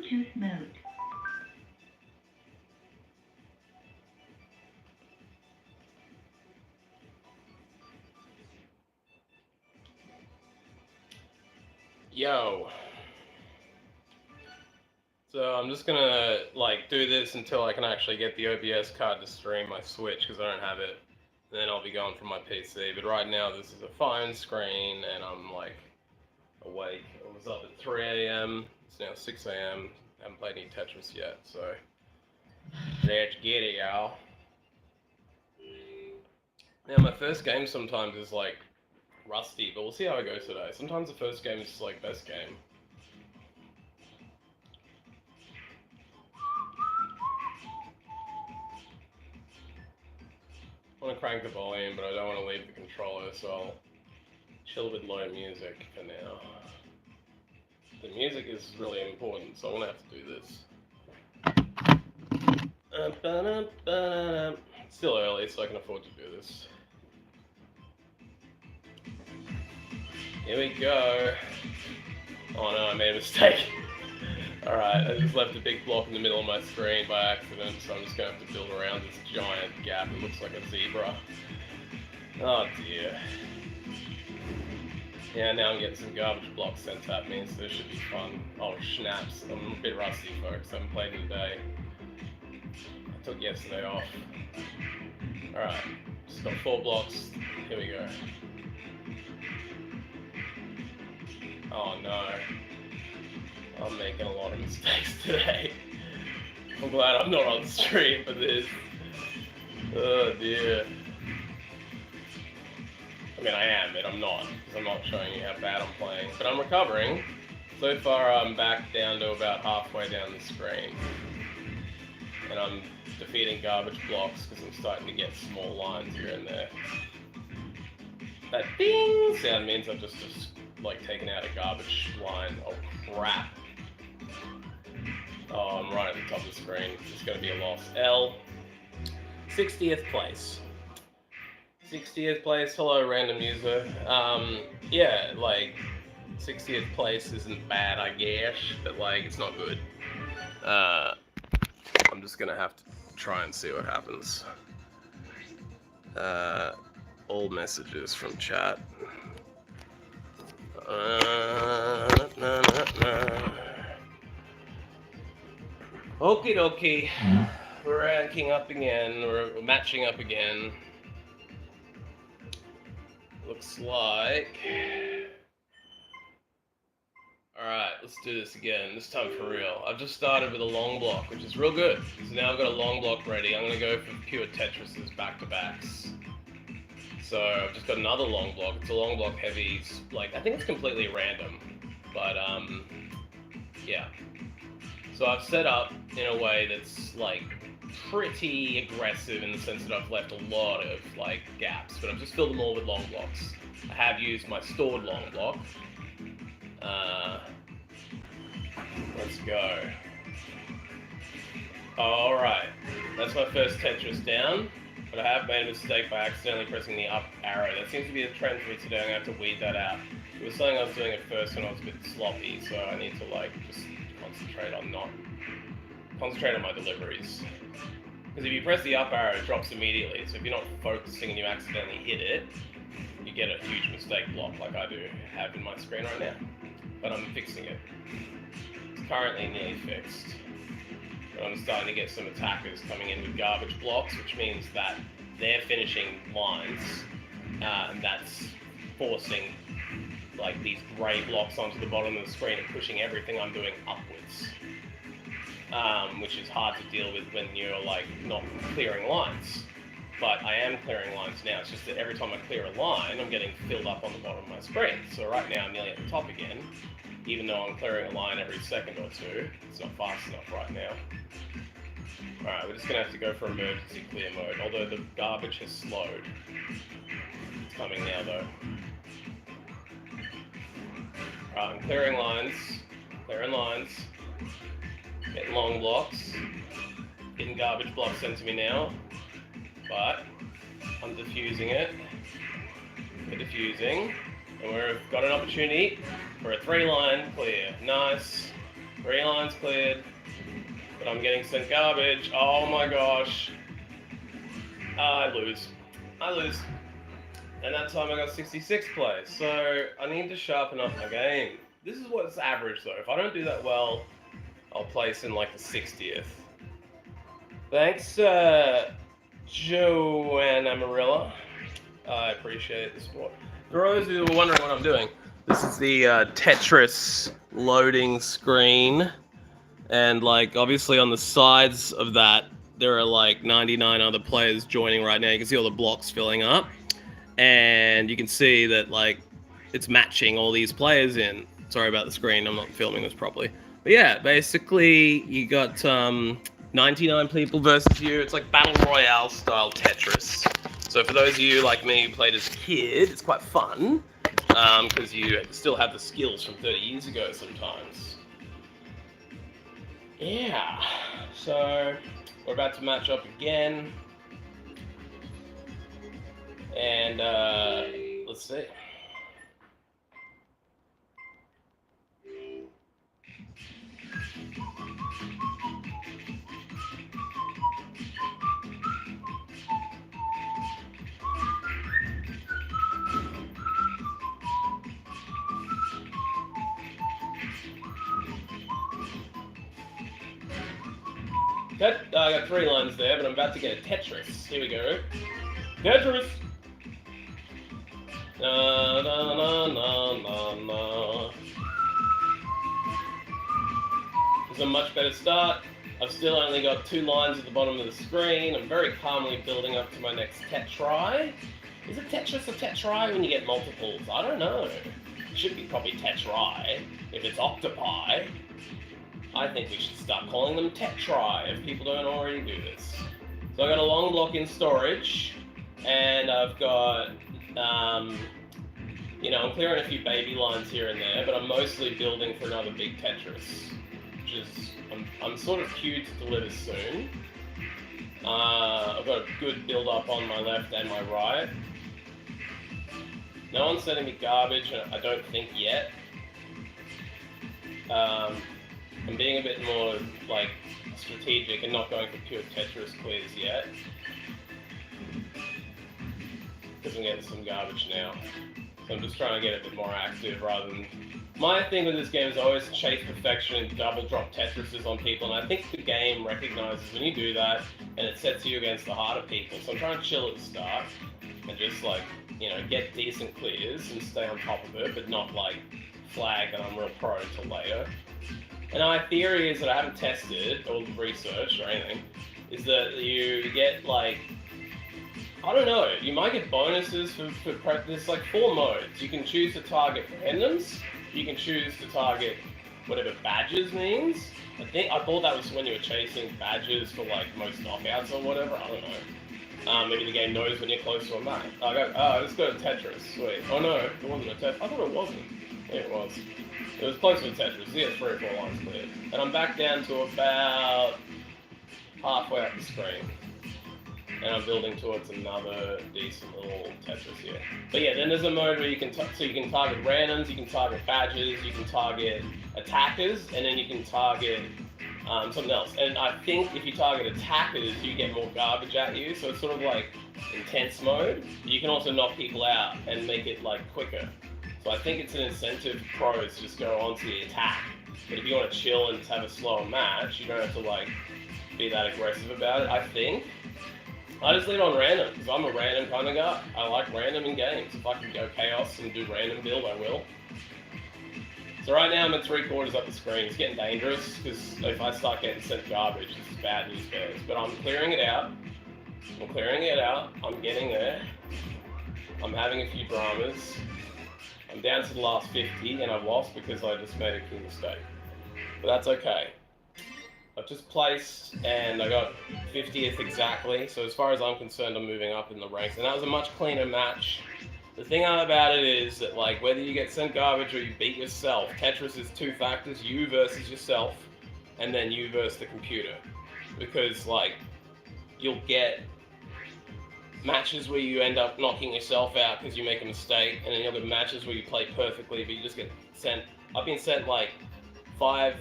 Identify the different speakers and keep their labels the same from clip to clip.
Speaker 1: Bluetooth mode.
Speaker 2: Yo. So I'm just gonna like do this until I can actually get the OBS card to stream my Switch because I don't have it. Then I'll be going from my PC. But right now this is a phone screen and I'm like awake. I was up at 3 a.m. It's now 6 a.m. Haven't played any Tetris yet, so let's get it, y'all. Now my first game sometimes is like rusty, but we'll see how it goes today. Sometimes the first game is like best game. I want to crank the volume, but I don't want to leave the controller, so I'll chill with low music for now. The music is really important, so I want to have to do this. It's still early, so I can afford to do this. Here we go. Oh no, I made a mistake. Alright, I just left a big block in the middle of my screen by accident, so I'm just going to have to build around this giant gap that looks like a zebra. Oh dear. Yeah, now I'm getting some garbage blocks sent at me, so this should be fun. Oh, schnapps. I'm a bit rusty, folks. I haven't played today. I took yesterday off. Alright, just got 4 blocks. Here we go. Oh no. I'm making a lot of mistakes today. I'm glad I'm not on stream for this. Oh dear. I mean, I am, but I'm not, because I'm not showing you how bad I'm playing. But I'm recovering. So far, I'm back down to about halfway down the screen. And I'm defeating garbage blocks because I'm starting to get small lines here and there. That ding sound means I've just like taken out a garbage line. Oh crap. Oh, I'm right at the top of the screen. It's going to be a loss. L. 60th place. 60th place. Hello, random user. Yeah, like, 60th place isn't bad, I guess, but, like, it's not good. I'm just going to have to try and see what happens. All messages from chat. Okie dokie, we're ranking up again, we're matching up again. Looks like... Alright, let's do this again, this time for real. I've just started with a long block, which is real good. So now I've got a long block ready. I'm going to go for pure Tetrises back-to-backs. So I've just got another long block. It's a long block heavy, like, I think it's completely random. But, yeah. So I've set up in a way that's like pretty aggressive in the sense that I've left a lot of like gaps, but I've just filled them all with long blocks. I have used my stored long block. Let's go. Alright, that's my first Tetris down, but I have made a mistake by accidentally pressing the up arrow. That seems to be a trend for me today. I'm going to have to weed that out. It was something I was doing at first when I was a bit sloppy, so I need to like just concentrate on my deliveries. Because if you press the up arrow, it drops immediately. So if you're not focusing and you accidentally hit it, you get a huge mistake block like I do have in my screen right now. But I'm fixing it. It's currently nearly fixed. But I'm starting to get some attackers coming in with garbage blocks, which means that they're finishing lines, and that's forcing like these grey blocks onto the bottom of the screen and pushing everything I'm doing upwards, which is hard to deal with when you're like not clearing lines. But I am clearing lines now. It's just that every time I clear a line, I'm getting filled up on the bottom of my screen. So right now I'm nearly at the top again, even though I'm clearing a line every second or two. It's not fast enough right now. Alright, we're just going to have to go for emergency clear mode, although the garbage has slowed. It's coming now though. Alright, I'm clearing lines, getting long blocks, getting garbage blocks sent to me now, but I'm diffusing it. We're diffusing, and we've got an opportunity for a 3-line clear. Nice. 3 lines cleared, but I'm getting sent garbage. Oh my gosh. I lose. And that time I got 66 plays. So I need to sharpen up my game. This is what's average though. If I don't do that well, I'll place in like the 60th. Thanks, Joanne Amarilla. I appreciate the support. For those who are wondering what I'm doing, this is the Tetris loading screen. And like obviously on the sides of that, there are like 99 other players joining right now. You can see all the blocks filling up. And you can see that like it's matching all these players in. Sorry about the screen, I'm not filming this properly. But yeah, basically you got 99 people versus you. It's like Battle Royale style Tetris. So for those of you like me who played as a kid, it's quite fun. Because you still have the skills from 30 years ago sometimes. Yeah, so we're about to match up again. And let's see. I got 3 lines there, but I'm about to get a Tetris. Here we go. Tetris! Na na na na na na. It's a much better start. I've still only got 2 lines at the bottom of the screen. I'm very calmly building up to my next Tetris. Is it Tetris or Tetris when you get multiples? I don't know. It should be probably Tetris if it's octopi. I think we should start calling them Tetris if people don't already do this. So I've got a long block in storage, and I've got, I'm clearing a few baby lines here and there, but I'm mostly building for another big Tetris, which is, I'm sort of queued to deliver soon. I've got a good build up on my left and my right. No one's sending me garbage, I don't think yet. I'm being a bit more like strategic and not going for pure Tetris clears yet. Because I'm getting some garbage now. So I'm just trying to get a bit more active rather than... My thing with this game is always chase perfection and double drop Tetrises on people, and I think the game recognizes when you do that and it sets you against the harder people. So I'm trying to chill at the start and just like, get decent clears and stay on top of it, but not like flag that I'm real pro until later. And my theory is that I haven't tested or researched or anything, is that you get like, I don't know, you might get bonuses for there's like 4 modes. You can choose to target randoms, you can choose to target whatever badges means. I thought that was when you were chasing badges for like most knockouts or whatever, I don't know. Maybe the game knows when you're close to a map. Let's go to Tetris, sweet. Oh no, it wasn't a Tetris, I thought it wasn't. Yeah, it was. It was close to Tetris. We had 3 or 4 lines cleared. And I'm back down to about halfway up the screen. And I'm building towards another decent little Tetris here. But yeah, then there's a mode where you can target randoms, you can target badges, you can target attackers, and then you can target something else. And I think if you target attackers, you get more garbage at you. So it's sort of like intense mode. You can also knock people out and make it like quicker. So I think it's an incentive for pros to just go onto the attack. But if you want to chill and have a slower match, you don't have to like be that aggressive about it, I think. I just leave it on random, because I'm a random kind of guy. I like random in games. If I can go chaos and do random build, I will. So right now I'm at 3/4 up the screen. It's getting dangerous, because if I start getting sent garbage, this is bad news bears. But I'm clearing it out. I'm getting there. I'm having a few dramas. I'm down to the last 50, and I've lost because I just made a key mistake. But that's okay. I've just placed, and I got 50th exactly, so as far as I'm concerned, I'm moving up in the ranks, and that was a much cleaner match. The thing about it is that, like, whether you get sent garbage or you beat yourself, Tetris is 2 factors, you versus yourself, and then you versus the computer. Because, like, you'll get matches where you end up knocking yourself out because you make a mistake, and then you'll get matches where you play perfectly, but you just get sent. I've been sent, like, 5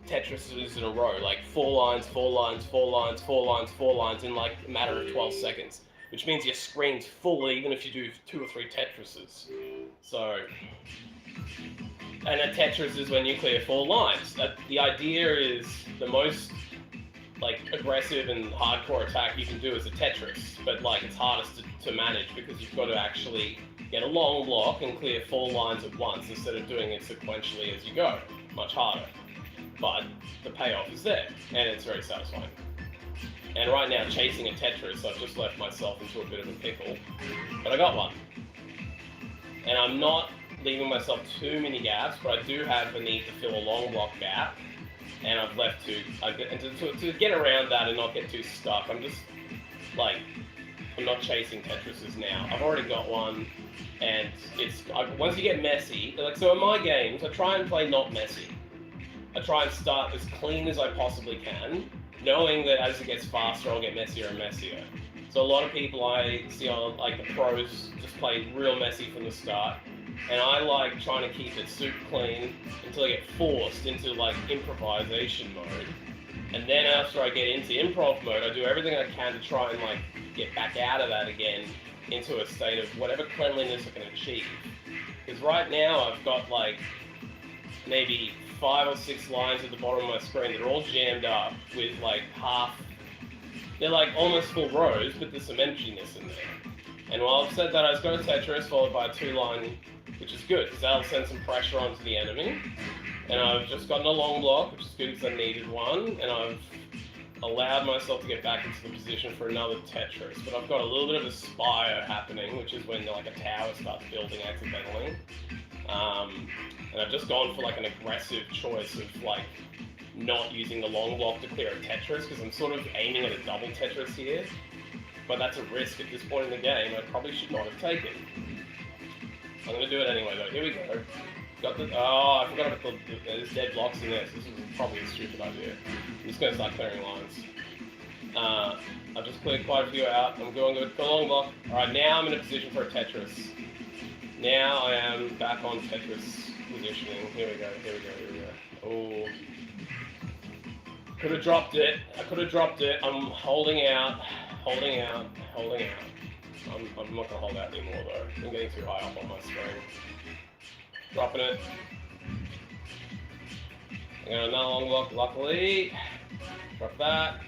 Speaker 2: Tetrises in a row, like 4 lines, 4 lines, 4 lines, 4 lines, 4 lines in like a matter of 12 seconds, which means your screen's full even if you do 2 or 3 Tetrises. So, and a Tetris is when you clear 4 lines. The idea is the most like aggressive and hardcore attack you can do is a Tetris, but like it's hardest to manage because you've got to actually get a long block and clear 4 lines at once instead of doing it sequentially as you go. Much harder. But the payoff is there, and it's very satisfying. And right now, chasing a Tetris, I've just left myself into a bit of a pickle, but I got one. And I'm not leaving myself too many gaps, but I do have the need to fill a long block gap, and I've left to get around that and not get too stuck. I'm just, like, I'm not chasing Tetrises now. I've already got one, and once you get messy, like, so in my games, I try and play not messy. I try and start as clean as I possibly can, knowing that as it gets faster, I'll get messier and messier. So a lot of people I see on like the pros just play real messy from the start, and I like trying to keep it super clean until I get forced into like improvisation mode. And then after I get into improv mode, I do everything I can to try and like get back out of that again into a state of whatever cleanliness I can achieve. Because right now I've got like maybe 5 or 6 lines at the bottom of my screen that are all jammed up with like they're like almost full rows, but there's some emptiness in there. And while I've said that, I just got a Tetris followed by a 2-line, which is good, because that'll send some pressure onto the enemy. And I've just gotten a long block, which is good because I needed one, and I've allowed myself to get back into the position for another Tetris. But I've got a little bit of a spire happening, which is when like a tower starts building accidentally. And I've just gone for like an aggressive choice of like not using the long block to clear a Tetris because I'm sort of aiming at a double Tetris here. But that's a risk at this point in the game I probably should not have taken. I'm going to do it anyway though. Here we go. I forgot about there's dead blocks in this. This is probably a stupid idea. I'm just going to start clearing lines. I've just cleared quite a few out. I'm going to go long block. Alright, now I'm in a position for a Tetris. Now I am back on Tetris positioning. Here we go. Oh. Could have dropped it. I could have dropped it. I'm holding out. I'm not going to hold out anymore though. I'm getting too high up on my screen. Dropping it. I got another long block, luckily. Drop that.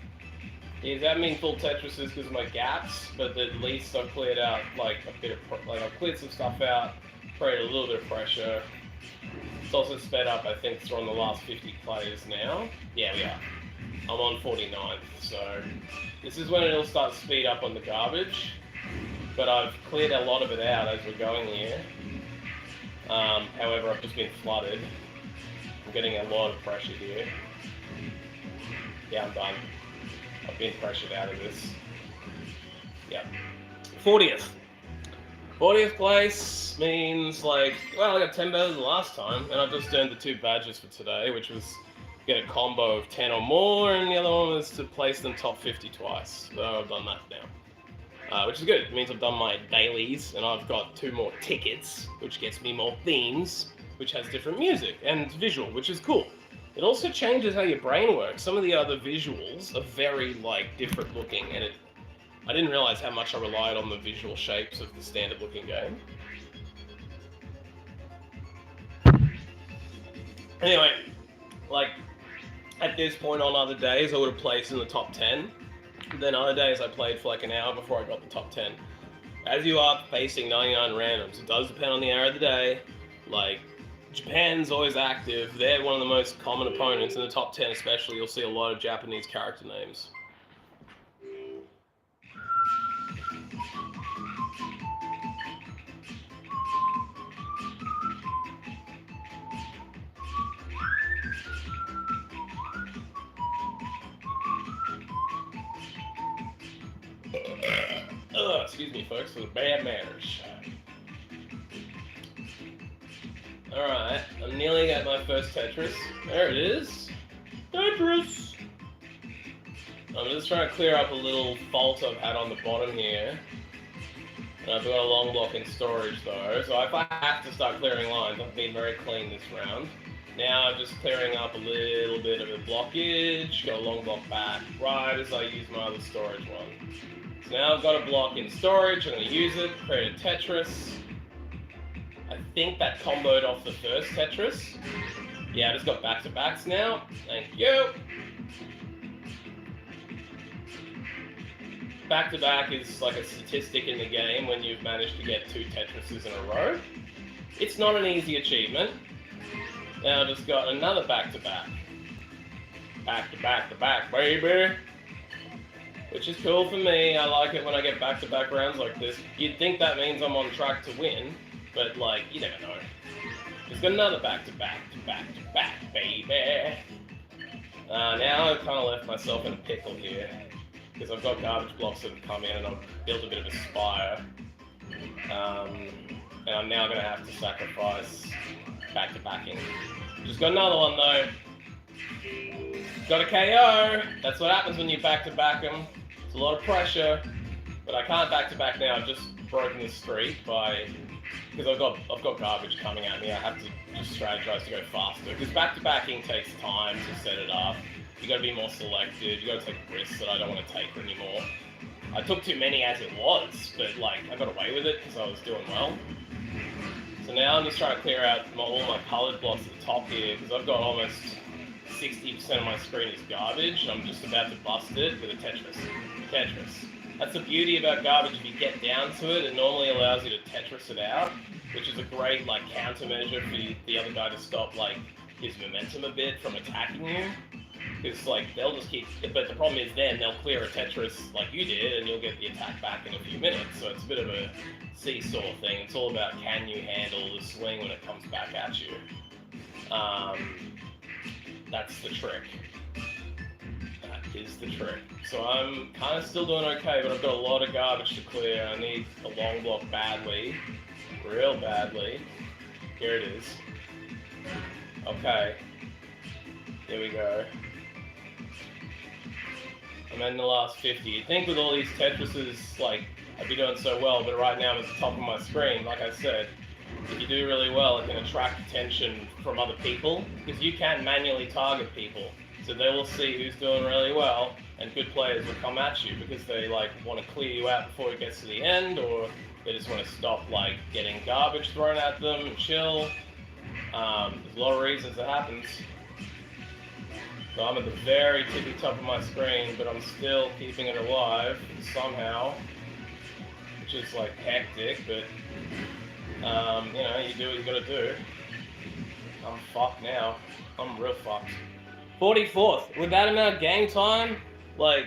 Speaker 2: These haven't been full Tetrises because of my gaps, but at least I've cleared out like a bit of, I've cleared some stuff out, created a little bit of pressure. It's also sped up, I think we're on the last 50 players now. Yeah, we are. I'm on 49th, so this is when it'll start to speed up on the garbage, but I've cleared a lot of it out as we're going here. However, I've just been flooded. I'm getting a lot of pressure here. Yeah, I'm done. I've been pressured out of this. Yeah. 40th. 40th place means like, well, I got 10 better than last time, and I've just earned the 2 badges for today, which was get a combo of 10 or more, and the other one was to place them top 50 twice. So I've done that now. Which is good. It means I've done my dailies, and I've got 2 more tickets, which gets me more themes, which has different music and visual, which is cool. It also changes how your brain works. Some of the other visuals are very like different looking, and I didn't realize how much I relied on the visual shapes of the standard looking game. Anyway, like at this point on other days I would have placed in the top 10. Then other days I played for like an hour before I got the top 10. As you are facing 99 randoms, it does depend on the hour of the day. Like Japan's always active. They're one of the most common opponents in the top 10 especially. You'll see a lot of Japanese character names. Excuse me, folks, for the bad manners. Alright, I'm nearly at my first Tetris. There it is. Tetris! I'm just trying to clear up a little fault I've had on the bottom here. And I've got a long block in storage though, so if I have to start clearing lines, I've been very clean this round. Now I'm just clearing up a little bit of a blockage, got a long block back, right as I use my other storage one. So now I've got a block in storage, I'm going to use it, create a Tetris. I think that comboed off the first Tetris. Yeah, I just got back-to-backs now. Thank you. Back-to-back is like a statistic in the game when you've managed to get 2 Tetrises in a row. It's not an easy achievement. Now I've just got another back-to-back. Back-to-back-to-back, baby. Which is cool for me. I like it when I get back-to-back rounds like this. You'd think that means I'm on track to win, but like, you never know. Just got another back-to-back, baby. Now I've kind of left myself in a pickle here, because I've got garbage blocks that have come in and I've built a bit of a spire. And I'm now going to have to sacrifice back-to-backing. Just got another one though. Got a KO. That's what happens when you back-to-back them. It's a lot of pressure, but I can't back-to-back now. I've just broken the streak because I've got garbage coming at me. I have to just strategize to go faster, because back-to-backing takes time to set it up. You got to be more selective. You got to take risks that I don't want to take anymore. I took too many as it was, but like I got away with it because I was doing well. So now I'm just trying to clear out all my colored blocks at the top here, because I've got almost 60% of my screen is garbage. I'm just about to bust it with a Tetris. That's the beauty about garbage. If you get down to it, it normally allows you to Tetris it out, which is a great like countermeasure for the other guy to stop like his momentum a bit from attacking you. Because like they'll just keep, but the problem is then they'll clear a Tetris like you did, and you'll get the attack back in a few minutes. So it's a bit of a seesaw thing. It's all about, can you handle the swing when it comes back at you. That's the trick. That is the trick. So I'm kind of still doing okay, but I've got a lot of garbage to clear. I need a long block badly, real badly. Here it is. Okay. There we go. I'm in the last 50. You'd think with all these Tetrises, like, I'd be doing so well, but right now I'm at the top of my screen. Like I said, if you do really well, it can attract attention from other people, because you can manually target people. So they will see who's doing really well, and good players will come at you because they like want to clear you out before it gets to the end, or they just want to stop like getting garbage thrown at them and chill. There's a lot of reasons it happens. So I'm at the very tippy top of my screen, but I'm still keeping it alive somehow, which is like hectic, but you know, you do what you gotta do. I'm fucked now. I'm real fucked. 44th. With that amount of game time, like,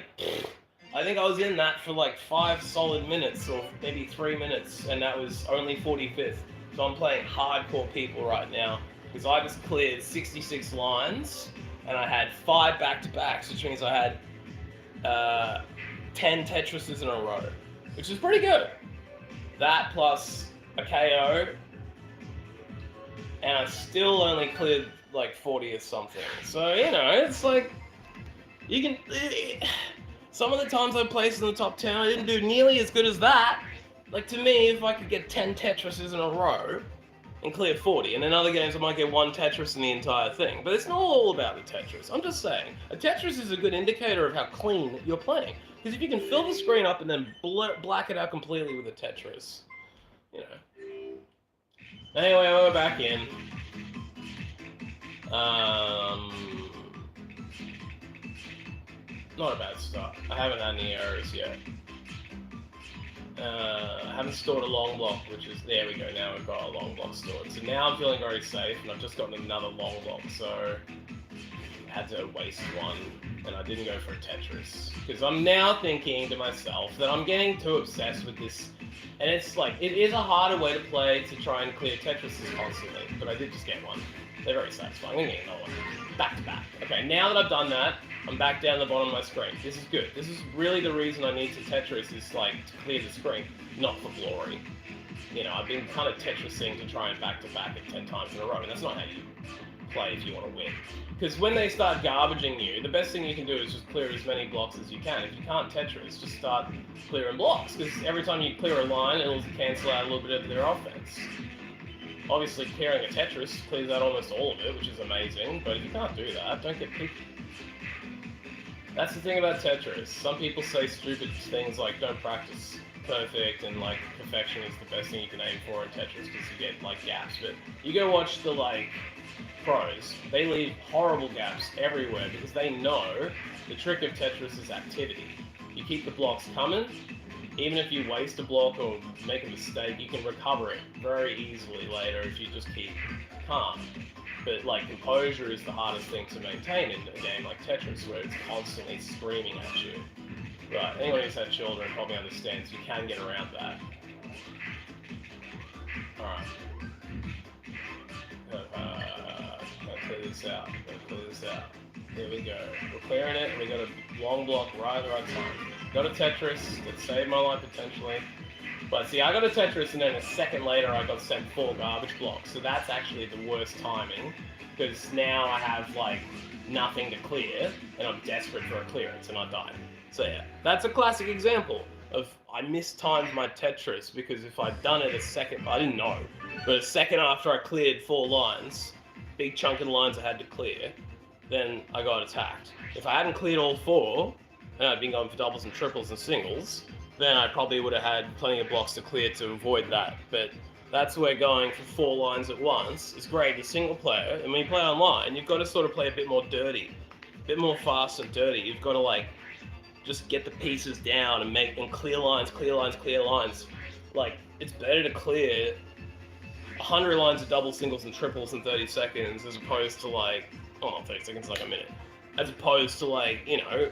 Speaker 2: I think I was in that for like 5 solid minutes, or maybe 3 minutes, and that was only 45th. So I'm playing hardcore people right now, because I just cleared 66 lines, and I had 5 back-to-backs, which means I had 10 Tetrises in a row, which is pretty good. That plus a KO, and I still only cleared like 40 or something. So, you know, it's like, you can, some of the times I placed in the top 10, I didn't do nearly as good as that. Like, to me, if I could get 10 Tetrises in a row and clear 40, and in other games I might get 1 Tetris in the entire thing. But it's not all about the Tetris. I'm just saying, a Tetris is a good indicator of how clean you're playing. Because if you can fill the screen up and then black it out completely with a Tetris, you know. Anyway, we're back in. Not a bad start. I haven't had any errors yet. I haven't stored a long block, which is, there we go, now we've got a long block stored. So now I'm feeling very safe, and I've just gotten another long block, so I had to waste one, and I didn't go for a Tetris. Because I'm now thinking to myself that I'm getting too obsessed with this, and it's like, it is a harder way to play to try and clear Tetrises constantly, but I did just get one. They're very satisfying. I'm gonna get another one. Back to back. Okay, now that I've done that, I'm back down the bottom of my screen. This is good. This is really the reason I need to Tetris, is like to clear the screen, not for glory. You know, I've been kind of Tetrising to try and back to back it 10 times in a row, and that's not how you play if you want to win. Because when they start garbaging you, the best thing you can do is just clear as many blocks as you can. If you can't Tetris, just start clearing blocks, because every time you clear a line, it'll cancel out a little bit of their offense. Obviously, clearing a Tetris clears out almost all of it, which is amazing, but if you can't do that, don't get picky. That's the thing about Tetris. Some people say stupid things like don't practice perfect and like perfection is the best thing you can aim for in Tetris because you get like gaps, but you go watch the like pros, they leave horrible gaps everywhere because they know the trick of Tetris is activity. You keep the blocks coming. Even if you waste a block or make a mistake, you can recover it very easily later if you just keep calm. But like composure is the hardest thing to maintain in a game like Tetris where it's constantly screaming at you. Right, anyone who's had children probably understands you can get around that. Alright. Let's clear this out. Here we go. We're clearing it and we got a long block right at the right time. Got a Tetris that saved my life potentially. But see, I got a Tetris and then a second later I got sent 4 garbage blocks. So that's actually the worst timing because now I have like nothing to clear and I'm desperate for a clearance and I died. So yeah, that's a classic example of I mistimed my Tetris because if I'd done it a second, I didn't know, but a second after I cleared 4 lines, big chunk of lines I had to clear, then I got attacked. If I hadn't cleared all 4, and I'd been going for doubles and triples and singles, then I probably would have had plenty of blocks to clear to avoid that. But that's where going for 4 lines at once is great as single player, and when you play online, you've got to sort of play a bit more dirty, a bit more fast and dirty. You've got to like just get the pieces down and clear lines. Like, it's better to clear 100 lines of double singles and triples in 30 seconds as opposed to like, oh, not 30 seconds, like a minute. As opposed to like, you know,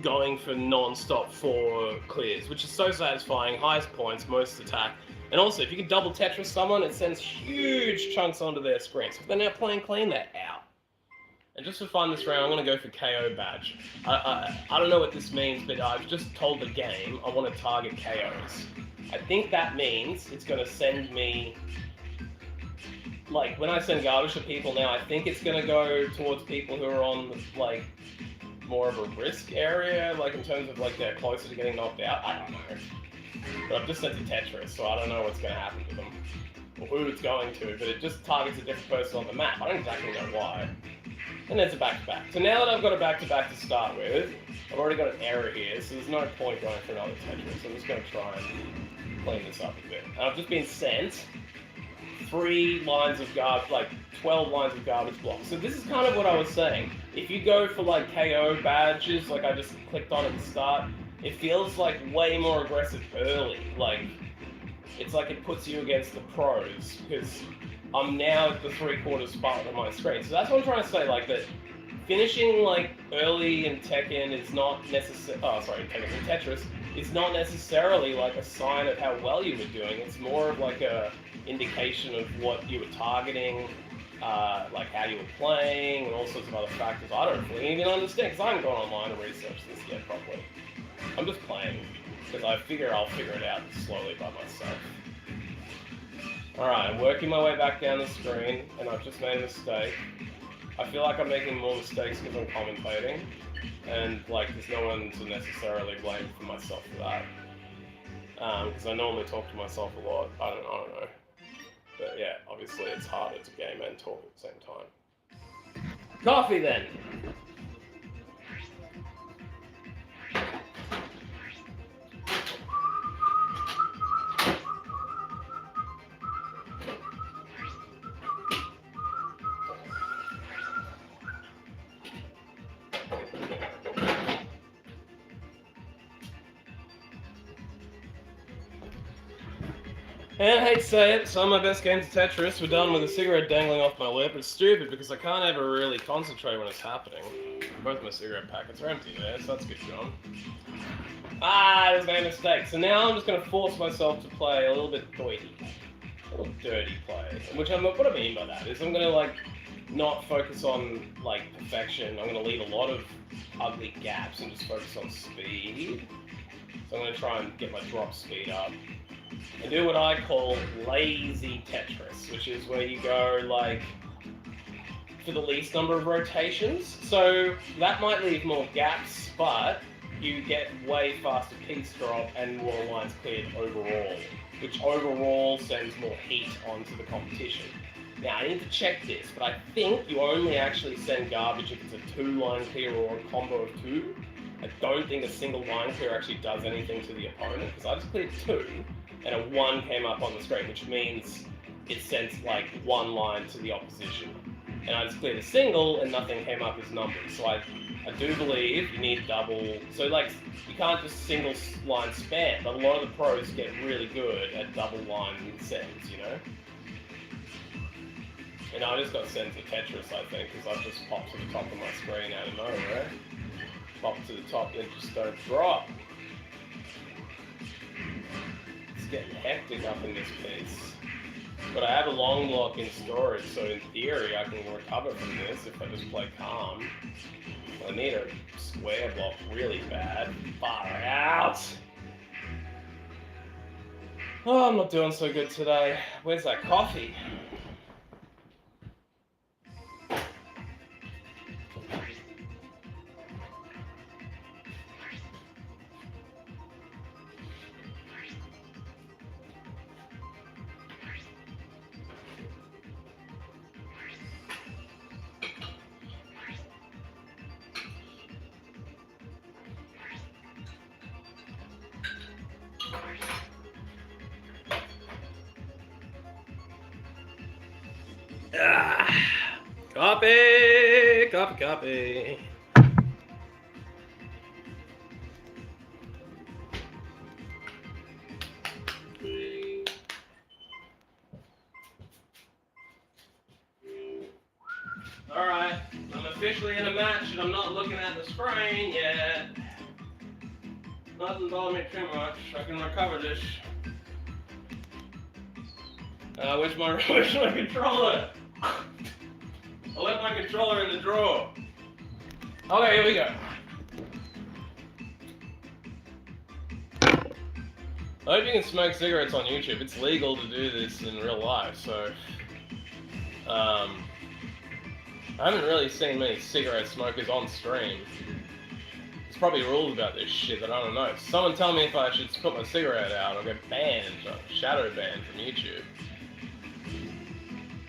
Speaker 2: going for non-stop 4 clears, which is so satisfying, highest points, most attack. And also, if you can double Tetris someone, it sends huge chunks onto their screen. So if they're now playing clean, they're out. And just for fun this round, I'm going to go for KO badge. I don't know what this means, but I've just told the game I want to target KOs. I think that means it's going to send me, like, when I send garbage to people now, I think it's going to go towards people who are on, like, more of a risk area, like in terms of like they're closer to getting knocked out. I don't know. But I've just sent to Tetris, so I don't know what's going to happen to them. Or who it's going to, but it just targets a different person on the map. I don't exactly know why. And there's a back-to-back. So now that I've got a back-to-back to start with, I've already got an error here, so there's no point going for another Tetris. I'm just going to try and clean this up a bit. And I've just been sent 3 lines of garbage, like 12 lines of garbage blocks. So this is kind of what I was saying. If you go for like KO badges, like I just clicked on at the start, it feels like way more aggressive early. Like, it's like it puts you against the pros, because I'm now at the 3/4 spot on my screen. So that's what I'm trying to say, like that finishing like early in Tekken is not necessarily, in Tetris, is not necessarily like a sign of how well you were doing. It's more of like a indication of what you were targeting, like how you were playing, and all sorts of other factors I don't really even understand, because I haven't gone online and researched this yet properly. I'm just playing, because I figure I'll figure it out slowly by myself. Alright, I'm working my way back down the screen, and I've just made a mistake. I feel like I'm making more mistakes because I'm commentating, and like there's no one to necessarily blame for myself for that. Because I normally talk to myself a lot. I don't know. But yeah, obviously it's harder to game and talk at the same time. Coffee then! And I hate to say it, some of my best games of Tetris were done with a cigarette dangling off my lip. It's stupid because I can't ever really concentrate when it's happening. Both my cigarette packets are empty there, so that's good, John. There's no mistake. So now I'm just going to force myself to play a little bit dirty. A little dirty play. What I mean by that is I'm going to like not focus on like perfection. I'm going to leave a lot of ugly gaps and just focus on speed. So I'm going to try and get my drop speed up. And do what I call lazy Tetris, which is where you go like for the least number of rotations. So that might leave more gaps, but you get way faster piece drop and more lines cleared overall. which overall sends more heat onto the competition. Now, I need to check this, but I think you only actually send garbage if it's a 2-line clear or a combo of 2. I don't think a single line clear actually does anything to the opponent, because I just cleared 2, and a 1 came up on the screen, which means it sent like 1 line to the opposition. And I just cleared a single, and nothing came up as numbers. So I do believe you need double. So like, you can't just single line spam, but a lot of the pros get really good at double line sends, you know? And I just got sent to Tetris, I think, because I've just popped to the top of my screen out of nowhere. Pop to the top, then just don't drop. It's getting hectic up in this piece. But I have a long block in storage, so in theory I can recover from this if I just play calm. I need a square block really bad. Far out! Oh, I'm not doing so good today. Where's that coffee? Copy. Alright, I'm officially in a match and I'm not looking at the screen yet. Doesn't bother me too much, I can recover this. Where's my controller? I left my controller in the drawer. Okay, here we go. I hope you can smoke cigarettes on YouTube. It's legal to do this in real life, so... I haven't really seen many cigarette smokers on stream. There's probably rules about this shit that I don't know. Someone tell me if I should put my cigarette out or get banned, or shadow banned from YouTube.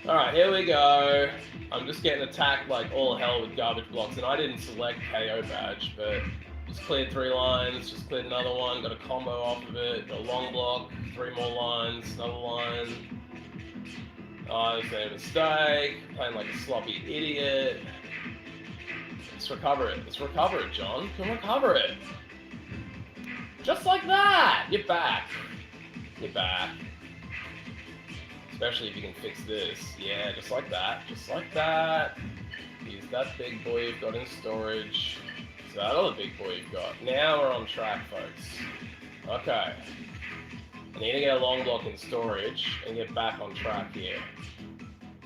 Speaker 2: Alright, here we go. I'm just getting attacked like all hell with garbage blocks, and I didn't select KO badge, but just cleared 3 lines, just cleared another one, got a combo off of it, got a long block, 3 more lines, another line. Oh, I just made a mistake, playing like a sloppy idiot. Let's recover it, John. You can recover it. Just like that! You're back. Especially if you can fix this. Yeah, just like that. Use that big boy you've got in storage. So that other big boy you've got. Now we're on track, folks. Okay. I need to get a long block in storage and get back on track here.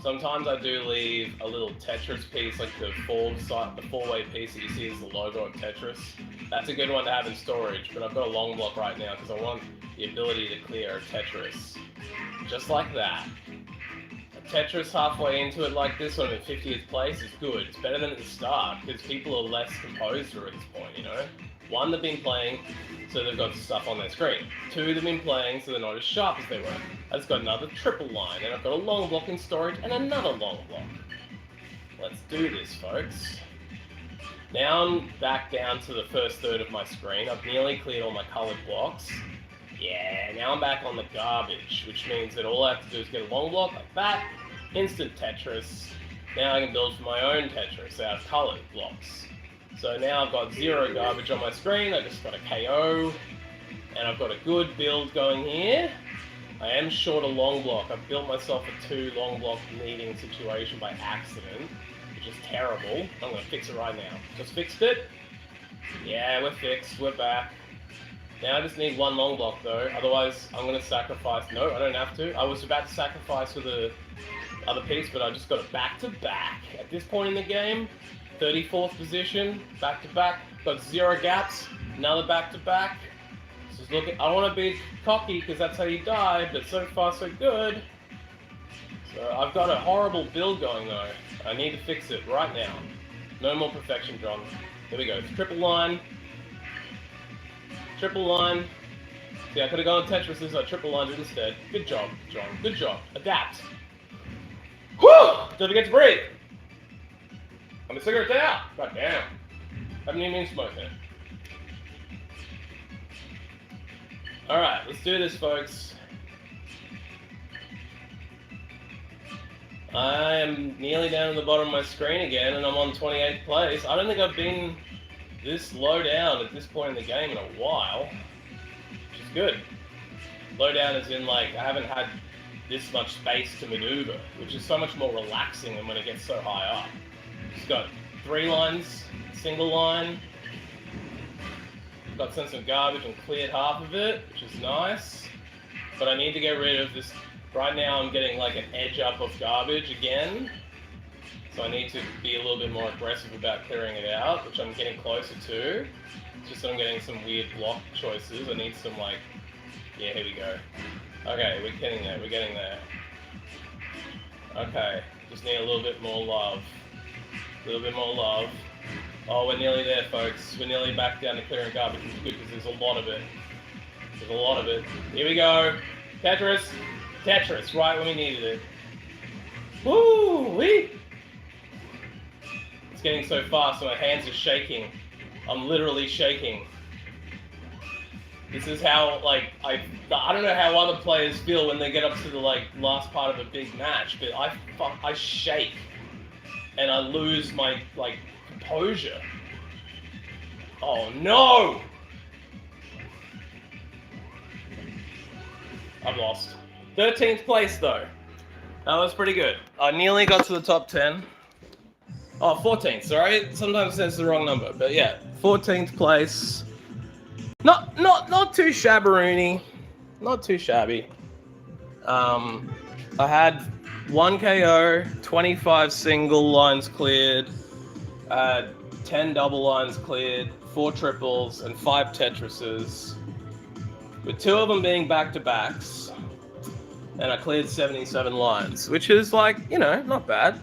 Speaker 2: Sometimes I do leave a little Tetris piece, like the four-way piece that you see is the logo of Tetris. That's a good one to have in storage, but I've got a long block right now because I want the ability to clear a Tetris. Just like that. A Tetris halfway into it like this one in 50th place is good. It's better than at the start because people are less composed at this point, you know? 1, they've been playing, so they've got stuff on their screen. 2, they've been playing, so they're not as sharp as they were. I just got another triple line, and I've got a long block in storage and another long block. Let's do this, folks. Now I'm back down to the first third of my screen. I've nearly cleared all my colored blocks. Yeah, now I'm back on the garbage, which means that all I have to do is get a long block like that, instant Tetris. Now I can build for my own Tetris out of colored blocks. So now I've got 0 garbage on my screen, I just got a KO, and I've got a good build going here. I am short a long block. I've built myself a 2 long block needing situation by accident, which is terrible. I'm going to fix it right now. Just fixed it. Yeah, we're fixed, we're back. Now I just need 1 long block though, otherwise I'm going to sacrifice. No, I don't have to. I was about to sacrifice with the other piece, but I just got it back to back. At this point in the game, 34th position, back to back, got 0 gaps, another back to back. Just looking, I want to be cocky because that's how you die, but so far so good. So I've got a horrible build going though. I need to fix it right now. No more perfection, John. Here we go, triple line, See, I could have gone Tetris as I triple lined instead. Good job, John. Good job. Adapt. Whew! Don't forget to breathe. I'm a cigarette out. God damn. Haven't even been smoking. Alright, let's do this, folks. I am nearly down at the bottom of my screen again, and I'm on 28th place. I don't think I've been this low down at this point in the game in a while, which is good. Low down as in, like, I haven't had this much space to maneuver, which is so much more relaxing than when it gets so high up. Just got 3 lines, single line. Got sent some garbage and cleared half of it, which is nice. But I need to get rid of this. Right now I'm getting like an edge up of garbage again. So I need to be a little bit more aggressive about clearing it out, which I'm getting closer to. It's just that I'm getting some weird block choices. I need some like, yeah, here we go. Okay, we're getting there, we're getting there. Okay, just need a little bit more love. A little bit more love. Oh, we're nearly there, folks. We're nearly back down to clearing garbage, which is good because there's a lot of it. There's a lot of it. Here we go. Tetris. Tetris, right when we needed it. Woo-wee! It's getting so fast, so my hands are shaking. I'm literally shaking. This is how, like, I don't know how other players feel when they get up to the, like, last part of a big match, but I shake. And I lose my, like, composure. Oh, no! I've lost. 13th place, though. That was pretty good. I nearly got to the top 10. Oh, 14th, sorry. Sometimes that's the wrong number, but yeah. 14th place. Not too shabberoony. Not too shabby. I had 1 KO, 25 single lines cleared, 10 double lines cleared, 4 triples, and 5 Tetrises, with 2 of them being back-to-backs. And I cleared 77 lines, which is like, you know, not bad.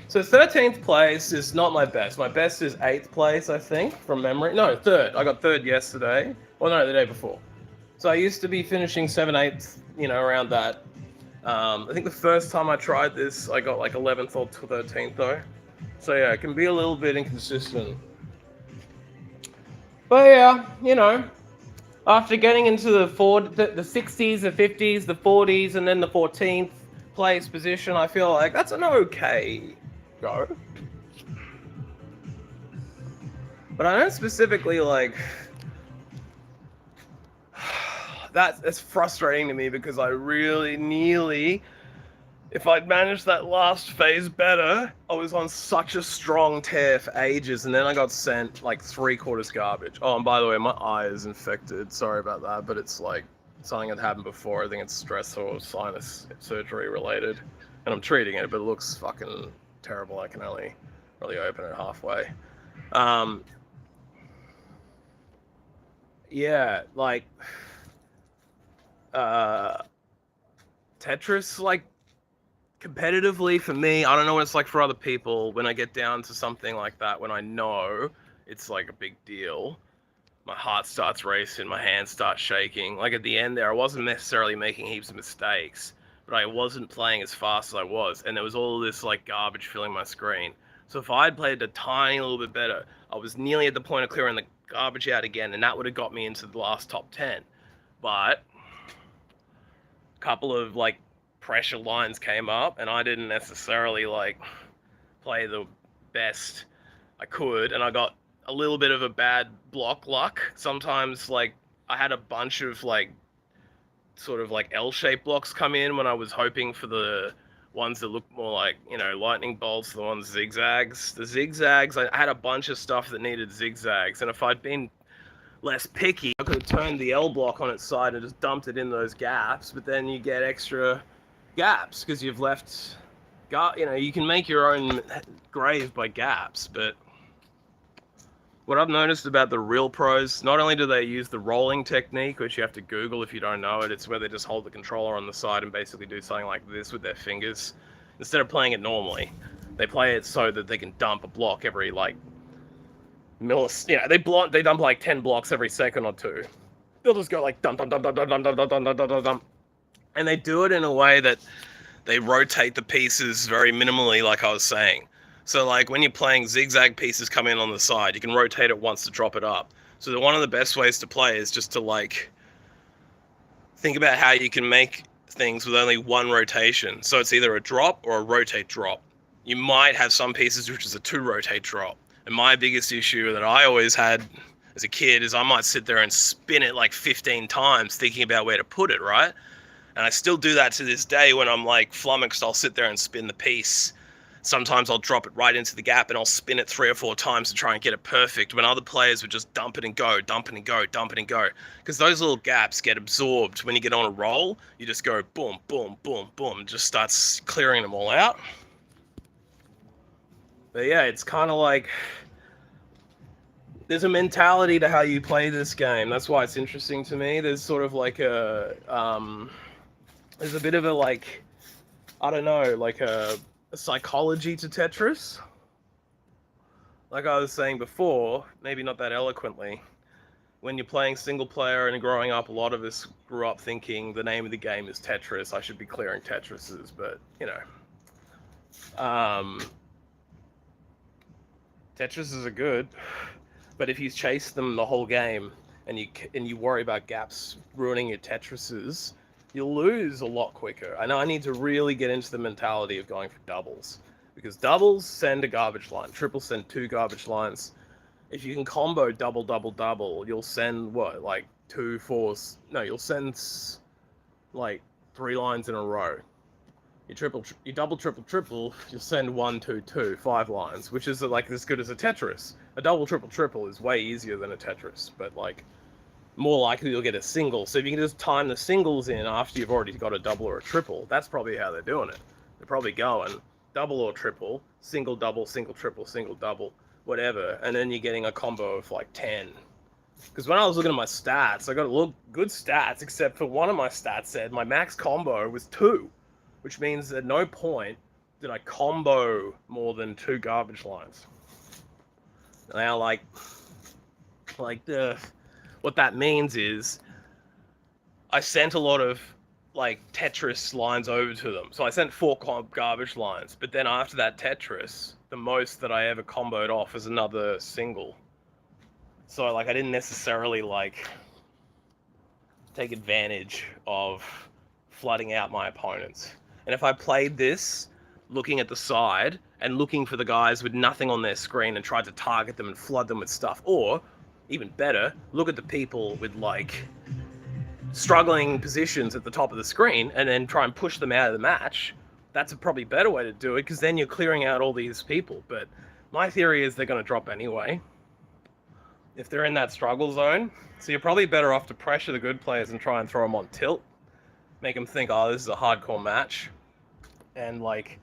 Speaker 2: So 13th place is not my best. My best is 8th place, I think, from memory. No, 3rd. I got 3rd yesterday. Well, no, the day before. So I used to be finishing 7th, 8th, you know, around that. I think the first time I tried this, I got like 11th or 13th though. So yeah, it can be a little bit inconsistent. But yeah, you know, after getting into the 60s, the 50s, the 40s, and then the 14th place position, I feel like that's an okay go. But I don't specifically like... That's frustrating to me because I really nearly... If I'd managed that last phase better, I was on such a strong tear for ages, and then I got sent like 3/4 garbage. Oh, and by the way, my eye is infected. Sorry about that, but it's like something that happened before. I think it's stress or sinus surgery related, and I'm treating it, but it looks fucking terrible. I can only really open it halfway. Yeah, like Tetris, like, competitively for me, I don't know what it's like for other people. When I get down to something like that, when I know it's like a big deal, my heart starts racing, my hands start shaking. Like at the end there, I wasn't necessarily making heaps of mistakes, but I wasn't playing as fast as I was, and there was all this like garbage filling my screen. So if I had played a tiny little bit better, I was nearly at the point of clearing the garbage out again, and that would have got me into the last top 10. But a couple of like pressure lines came up, and I didn't necessarily like play the best I could, and I got a little bit of a bad block luck. Sometimes like I had a bunch of like sort of like L-shaped blocks come in when I was hoping for the ones that look more like, you know, lightning bolts, the ones zigzags. The zigzags, I had a bunch of stuff that needed zigzags, and if I'd been less picky, I could have turned the L block on its side and just dumped it in those gaps, but then you get extra gaps because you've left, you know, you can make your own grave by gaps. But what I've noticed about the real pros, not only do they use the rolling technique, which you have to Google if you don't know it, it's where they just hold the controller on the side and basically do something like this with their fingers. Instead of playing it normally, they play it so that they can dump a block every like they dump like 10 blocks every second or two. they'll just go like dum dum dum dum dum dum dum dum dum dum dum dum, and they do it in a way that they rotate the pieces very minimally, like I was saying. So like when you're playing zigzag pieces come in on the side, you can rotate it once to drop it up. So one of the best ways to play is just to like think about how you can make things with only one rotation. So it's either a drop or a rotate drop. You might have some pieces which is a 2 rotate drop. And my biggest issue that I always had as a kid is I might sit there and spin it like 15 times thinking about where to put it, right? And I still do that to this day. When I'm like flummoxed, I'll sit there and spin the piece. Sometimes I'll drop it right into the gap and I'll spin it 3 or 4 times to try and get it perfect, when other players would just dump it and go, dump it and go, dump it and go. Because those little gaps get absorbed. When you get on a roll, you just go boom, boom, boom, boom, and just starts clearing them all out. But yeah, it's kind of like, there's a mentality to how you play this game. That's why it's interesting to me. There's sort of like a, there's a bit of a like, I don't know, like a psychology to Tetris. Like I was saying before, maybe not that eloquently, when you're playing single player and growing up, a lot of us grew up thinking the name of the game is Tetris. I should be clearing Tetrises, but you know, Tetrises are good, but if you chase them the whole game and you worry about gaps ruining your Tetrises, you'll lose a lot quicker. I know I need to really get into the mentality of going for doubles, because doubles send a garbage line, triples send 2 garbage lines. If you can combo double, double, double, you'll send what, like 2, 4, no, you'll send like 3 lines in a row. You double, triple, triple, you'll send 1, 2, 2, 5 lines, which is like as good as a Tetris. A double, triple, triple is way easier than a Tetris, but like, more likely you'll get a single. So if you can just time the singles in after you've already got a double or a triple, that's probably how they're doing it. They're probably going double or triple, single, double, single, triple, single, double, whatever, and then you're getting a combo of like 10. Because when I was looking at my stats, I got good stats, except for one of my stats said my max combo was 2, which means at no point did I combo more than 2 garbage lines. Now, like what that means is I sent a lot of like Tetris lines over to them. So I sent 4 garbage lines, but then after that Tetris, the most that I ever comboed off is another single. So like I didn't necessarily like take advantage of flooding out my opponents. And if I played this looking at the side and looking for the guys with nothing on their screen and tried to target them and flood them with stuff, or even better, look at the people with like struggling positions at the top of the screen and then try and push them out of the match, that's a probably better way to do it, because then you're clearing out all these people. But my theory is they're going to drop anyway if they're in that struggle zone. So you're probably better off to pressure the good players and try and throw them on tilt, make them think, oh, this is a hardcore match. And like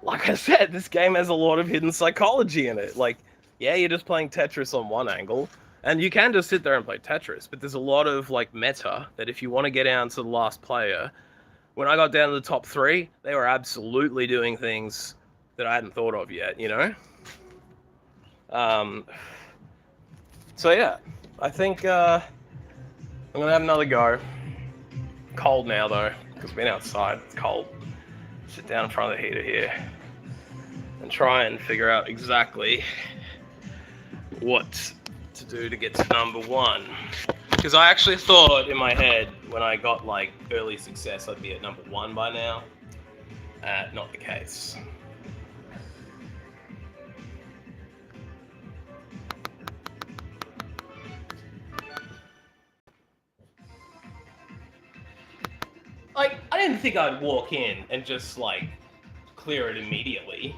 Speaker 2: I said, this game has a lot of hidden psychology in it. Like, yeah, you're just playing Tetris on one angle, and you can just sit there and play Tetris, but there's a lot of like meta that if you want to get down to the last player, when I got down to the top 3, they were absolutely doing things that I hadn't thought of yet, you know? So yeah, I think I'm gonna have another go. Cold now though, because we've been outside, it's cold. Sit down in front of the heater here and try and figure out exactly what to do to get to number 1. Because I actually thought in my head when I got like early success I'd be at number 1 by now. Not the case. Like, I didn't think I'd walk in and just like clear it immediately.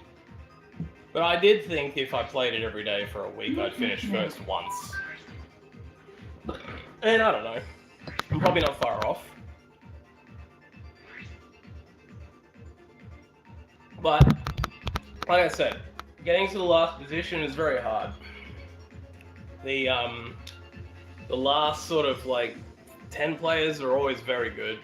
Speaker 2: But I did think if I played it every day for a week, I'd finish first once. And I don't know. I'm probably not far off. But, like I said, getting to the last position is very hard. The last sort of like 10 players are always very good.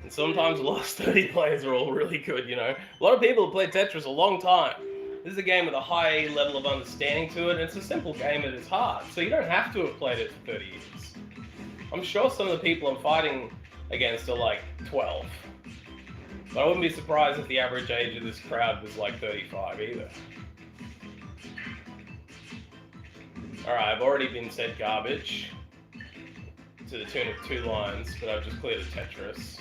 Speaker 2: And sometimes the last 30 players are all really good, you know. A lot of people have played Tetris a long time. This is a game with a high level of understanding to it, and it's a simple game at its heart. So you don't have to have played it for 30 years. I'm sure some of the people I'm fighting against are like 12. But I wouldn't be surprised if the average age of this crowd was like 35 either. Alright, I've already been said garbage to the tune of 2 lines, but I've just cleared a Tetris.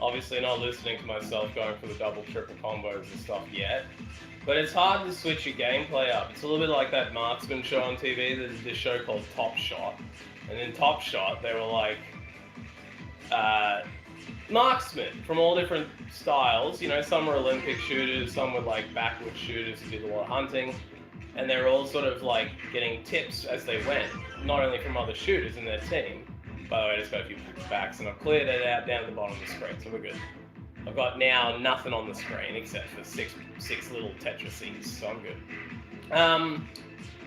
Speaker 2: Obviously not listening to myself going for the double, triple combos and stuff yet. But it's hard to switch your gameplay up. It's a little bit like that marksman show on TV. There's this show called Top Shot. And in Top Shot, they were like marksmen from all different styles. You know, some were Olympic shooters, some were like backward shooters who did a lot of hunting. And they were all sort of like getting tips as they went, not only from other shooters in their team. By the way, I just got a few backs and I've cleared it out down at the bottom of the screen, so we're good. I've got now nothing on the screen except for six little Tetrises, so I'm good.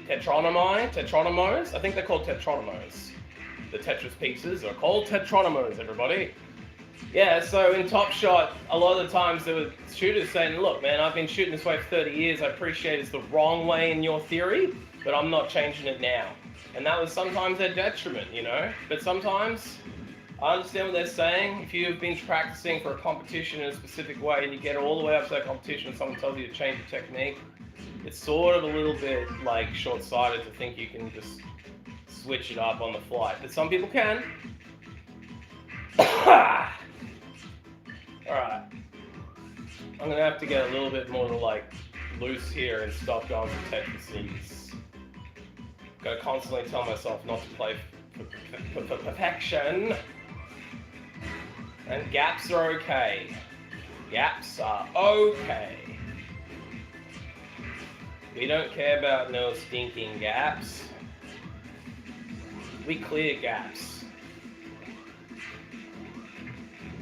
Speaker 2: Tetronymos? I think they're called Tetronymos. The Tetris pieces are called Tetronymos, everybody. Yeah, so in Top Shot, a lot of the times there were shooters saying, look man, I've been shooting this way for 30 years, I appreciate it's the wrong way in your theory, but I'm not changing it now. And that was sometimes their detriment, you know? But sometimes, I understand what they're saying. If you've been practicing for a competition in a specific way and you get all the way up to that competition and someone tells you to change your technique, it's sort of a little bit like short-sighted to think you can just switch it up on the fly. But some people can. Alright. I'm gonna have to get a little bit more like loose here and stop going for Tetrises. Gotta constantly tell myself not to play for perfection. And gaps are okay. Gaps are okay. We don't care about no stinking gaps. We clear gaps.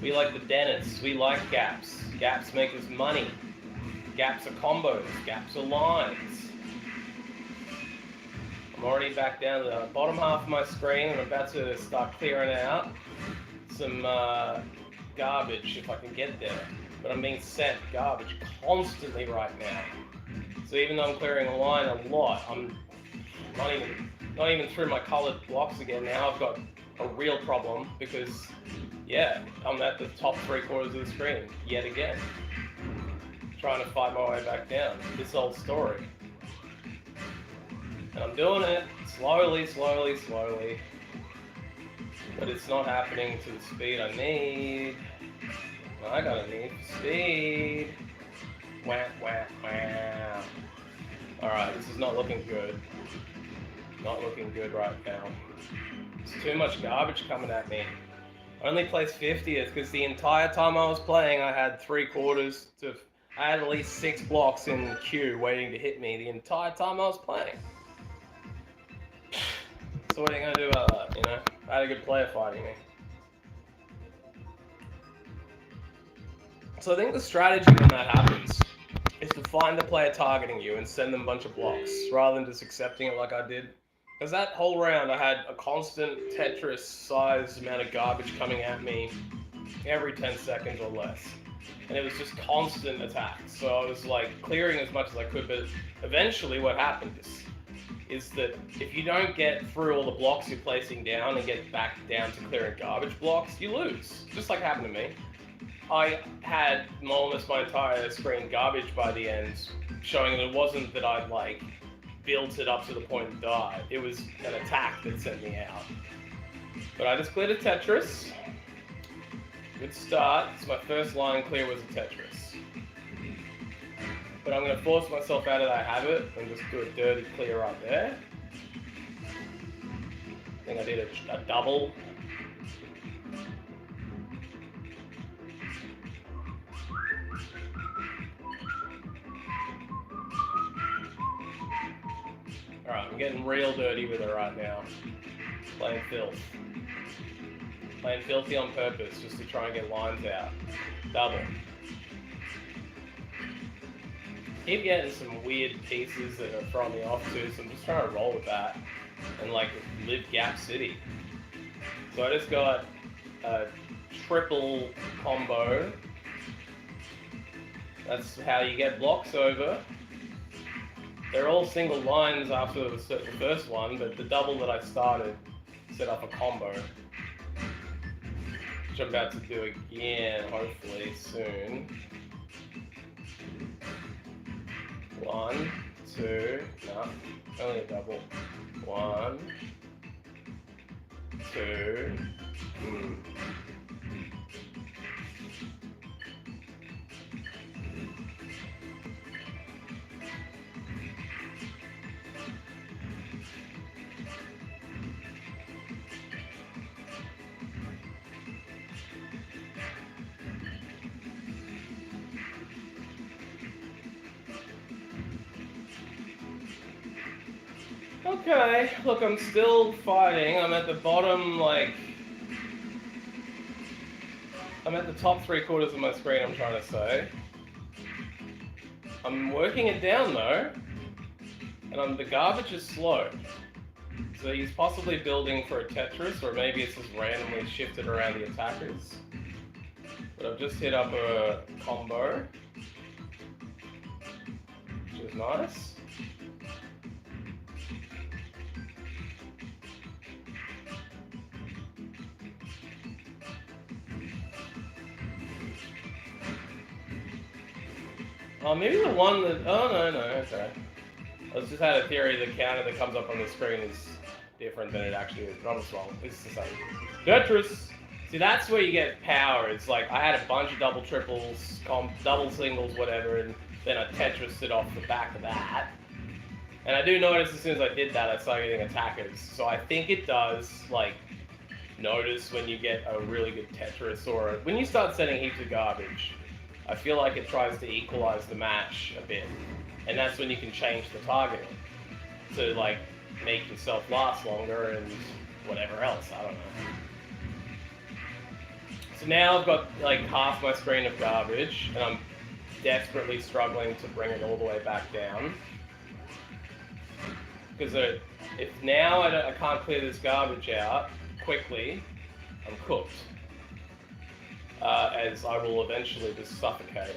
Speaker 2: We like the dentists. We like gaps. Gaps make us money. Gaps are combos. Gaps are lines. I'm already back down to the bottom half of my screen and I'm about to start clearing out some garbage if I can get there. But I'm being sent garbage constantly right now. So even though I'm clearing a line a lot, I'm not even through my colored blocks again. Now I've got a real problem because, yeah, I'm at the top 3/4 of the screen yet again. Trying to fight my way back down. This old story. And I'm doing it slowly. But it's not happening to the speed I need. I gotta need speed. Wah. Alright, this is not looking good. Not looking good right now. There's too much garbage coming at me. I only placed 50th because the entire time I was playing I had 3/4 to... I had at least 6 blocks in queue waiting to hit me the entire time I was playing. So what are you going to do about that, you know? I had a good player fighting me. So I think the strategy when that happens is to find the player targeting you and send them a bunch of blocks, rather than just accepting it like I did. Because that whole round I had a constant Tetris-sized amount of garbage coming at me every 10 seconds or less. And it was just constant attacks. So I was like clearing as much as I could, but eventually what happened is that if you don't get through all the blocks you're placing down and get back down to clearing garbage blocks, you lose. Just like happened to me. I had almost my entire screen garbage by the end, showing that it wasn't that I'd like built it up to the point to die. It was an attack that sent me out. But I just cleared a Tetris. Good start. So my first line clear was a Tetris. But I'm going to force myself out of that habit and just do a dirty clear right there. I think I did a double. Alright, I'm getting real dirty with it right now. Playing filth. Playing filthy on purpose just to try and get lines out. Double. Keep getting some weird pieces that are throwing me off too, so I'm just trying to roll with that and like live Gap City. So I just got a triple combo. That's how you get blocks over. They're all single lines after the first one, but the double that I started set up a combo. which I'm about to do again, hopefully soon. 1, 2, no, only a double. 1, 2, Okay, look, I'm still fighting. I'm at the bottom, like... I'm at the top 3/4 of my screen, I'm trying to say. I'm working it down, though. And the garbage is slow. So he's possibly building for a Tetris, or maybe it's just randomly shifted around the attackers. But I've just hit up a combo, which is nice. Oh, maybe the one that... Oh, no, okay. I just had a theory the counter that comes up on the screen is different than it actually is, but I'm just wrong. It's the same. Tetris! See, that's where you get power. It's like, I had a bunch of double triples, double singles, whatever, and then I Tetris it off the back of that. And I do notice as soon as I did that, I started getting attackers. So I think it does, like, notice when you get a really good Tetris, or when you start sending heaps of garbage. I feel like it tries to equalize the match a bit, and that's when you can change the target to like make yourself last longer and whatever else, I don't know. So now I've got like half my screen of garbage, and I'm desperately struggling to bring it all the way back down. Because if now I can't clear this garbage out quickly, I'm cooked. As I will eventually just suffocate.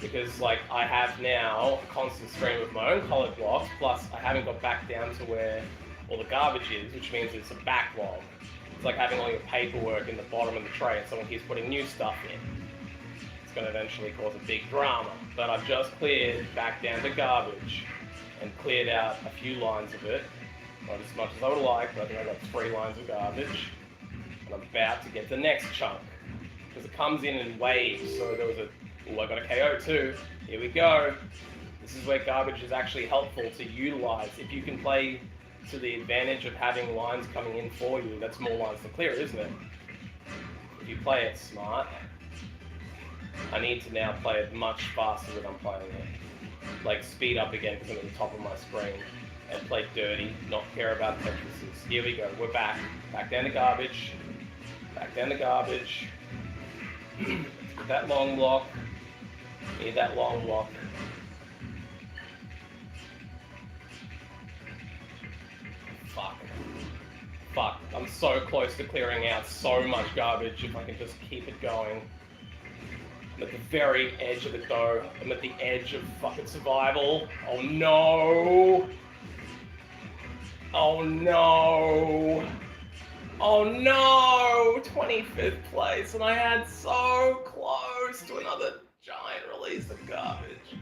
Speaker 2: Because like I have now a constant stream of my own colored blocks, plus I haven't got back down to where all the garbage is, which means it's a backlog. It's like having all your paperwork in the bottom of the tray and someone keeps putting new stuff in. It's going to eventually cause a big drama. But I've just cleared back down to garbage and cleared out a few lines of it. Not as much as I would like, but I think I got 3 lines of garbage. And I'm about to get the next chunk, because it comes in waves, so there was I got a KO too, here we go. This is where garbage is actually helpful to utilize. If you can play to the advantage of having lines coming in for you, that's more lines to clear, isn't it? If you play it smart. I need to now play it much faster than I'm playing it. Like speed up again because I'm at the top of my screen. And play dirty, not care about Tetrises. Here we go, we're back. Back down to garbage. Back down to garbage. That long block. Need that long block. Fuck. I'm so close to clearing out so much garbage if I can just keep it going. I'm at the very edge of it though. I'm at the edge of fucking survival. Oh no! Oh no! Oh no! 25th place, and I had so close to another giant release of garbage.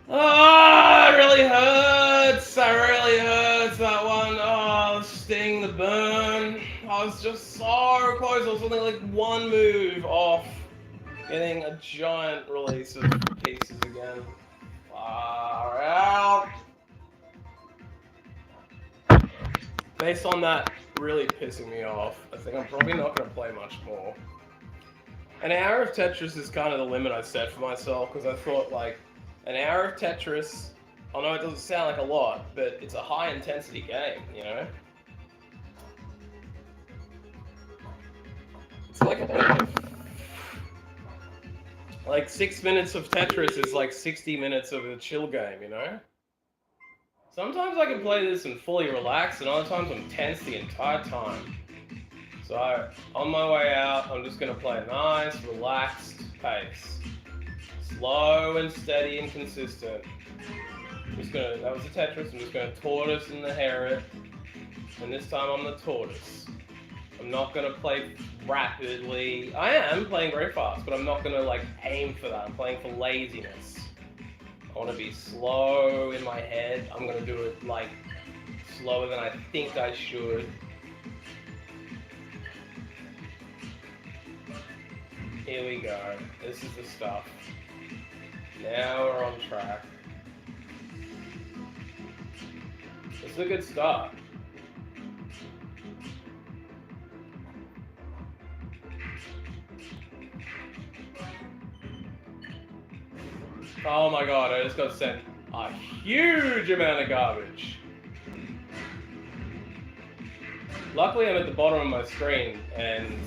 Speaker 2: Oh, it really hurts! It really hurts, that one. Oh, the sting, the burn. I was just so close. I was only like one move off getting a giant release of pieces again. Far out. Based on that really pissing me off, I think I'm probably not going to play much more. An hour of Tetris is kind of the limit I set for myself, because I thought like an hour of Tetris, I know it doesn't sound like a lot, but it's a high intensity game, you know? It's like 6 minutes of Tetris is like 60 minutes of a chill game, you know? Sometimes I can play this and fully relax, and other times I'm tense the entire time. So, on my way out, I'm just going to play a nice, relaxed pace. Slow and steady and consistent. That was a Tetris, I'm just going to tortoise and the hare it. And this time I'm the tortoise. I'm not gonna play rapidly. I am playing very fast, but I'm not gonna like aim for that. I'm playing for laziness. I want to be slow in my head. I'm gonna do it like slower than I think I should. Here we go. This is the stuff. Now we're on track. This is a good start. Oh my god, I just got sent a huge amount of garbage. Luckily I'm at the bottom of my screen, and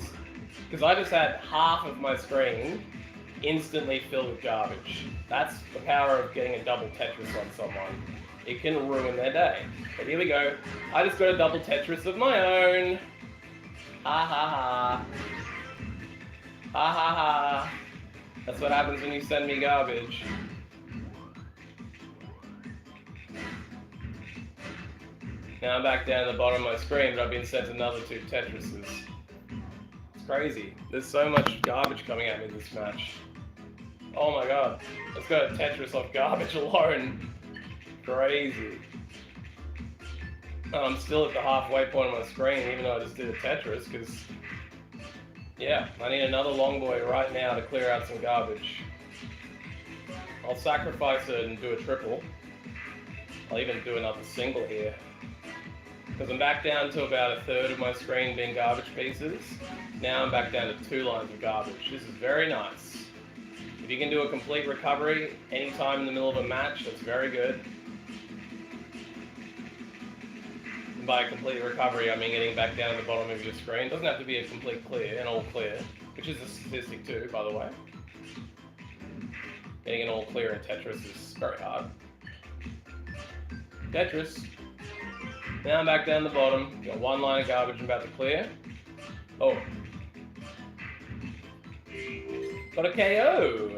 Speaker 2: because I just had half of my screen instantly filled with garbage. That's the power of getting a double Tetris on someone. It can ruin their day. But here we go. I just got a double Tetris of my own. Ha ha ha. Ha ha ha. That's what happens when you send me garbage. Now I'm back down at the bottom of my screen, but I've been sent another 2 Tetrises. It's crazy. There's so much garbage coming at me this match. Oh my god. Let's go to Tetris off garbage alone. Crazy. And I'm still at the halfway point of my screen, even though I just did a Tetris, because, yeah, I need another long boy right now to clear out some garbage. I'll sacrifice it and do a triple. I'll even do another single here. Because I'm back down to about a third of my screen being garbage pieces. Now I'm back down to 2 lines of garbage. This is very nice. If you can do a complete recovery anytime in the middle of a match, that's very good. And by a complete recovery, I mean getting back down to the bottom of your screen. It doesn't have to be a complete clear, an all clear, which is a statistic too, by the way. Getting an all clear in Tetris is very hard. Tetris. Now I'm back down the bottom. Got 1 line of garbage I'm about to clear. Oh. Got a KO.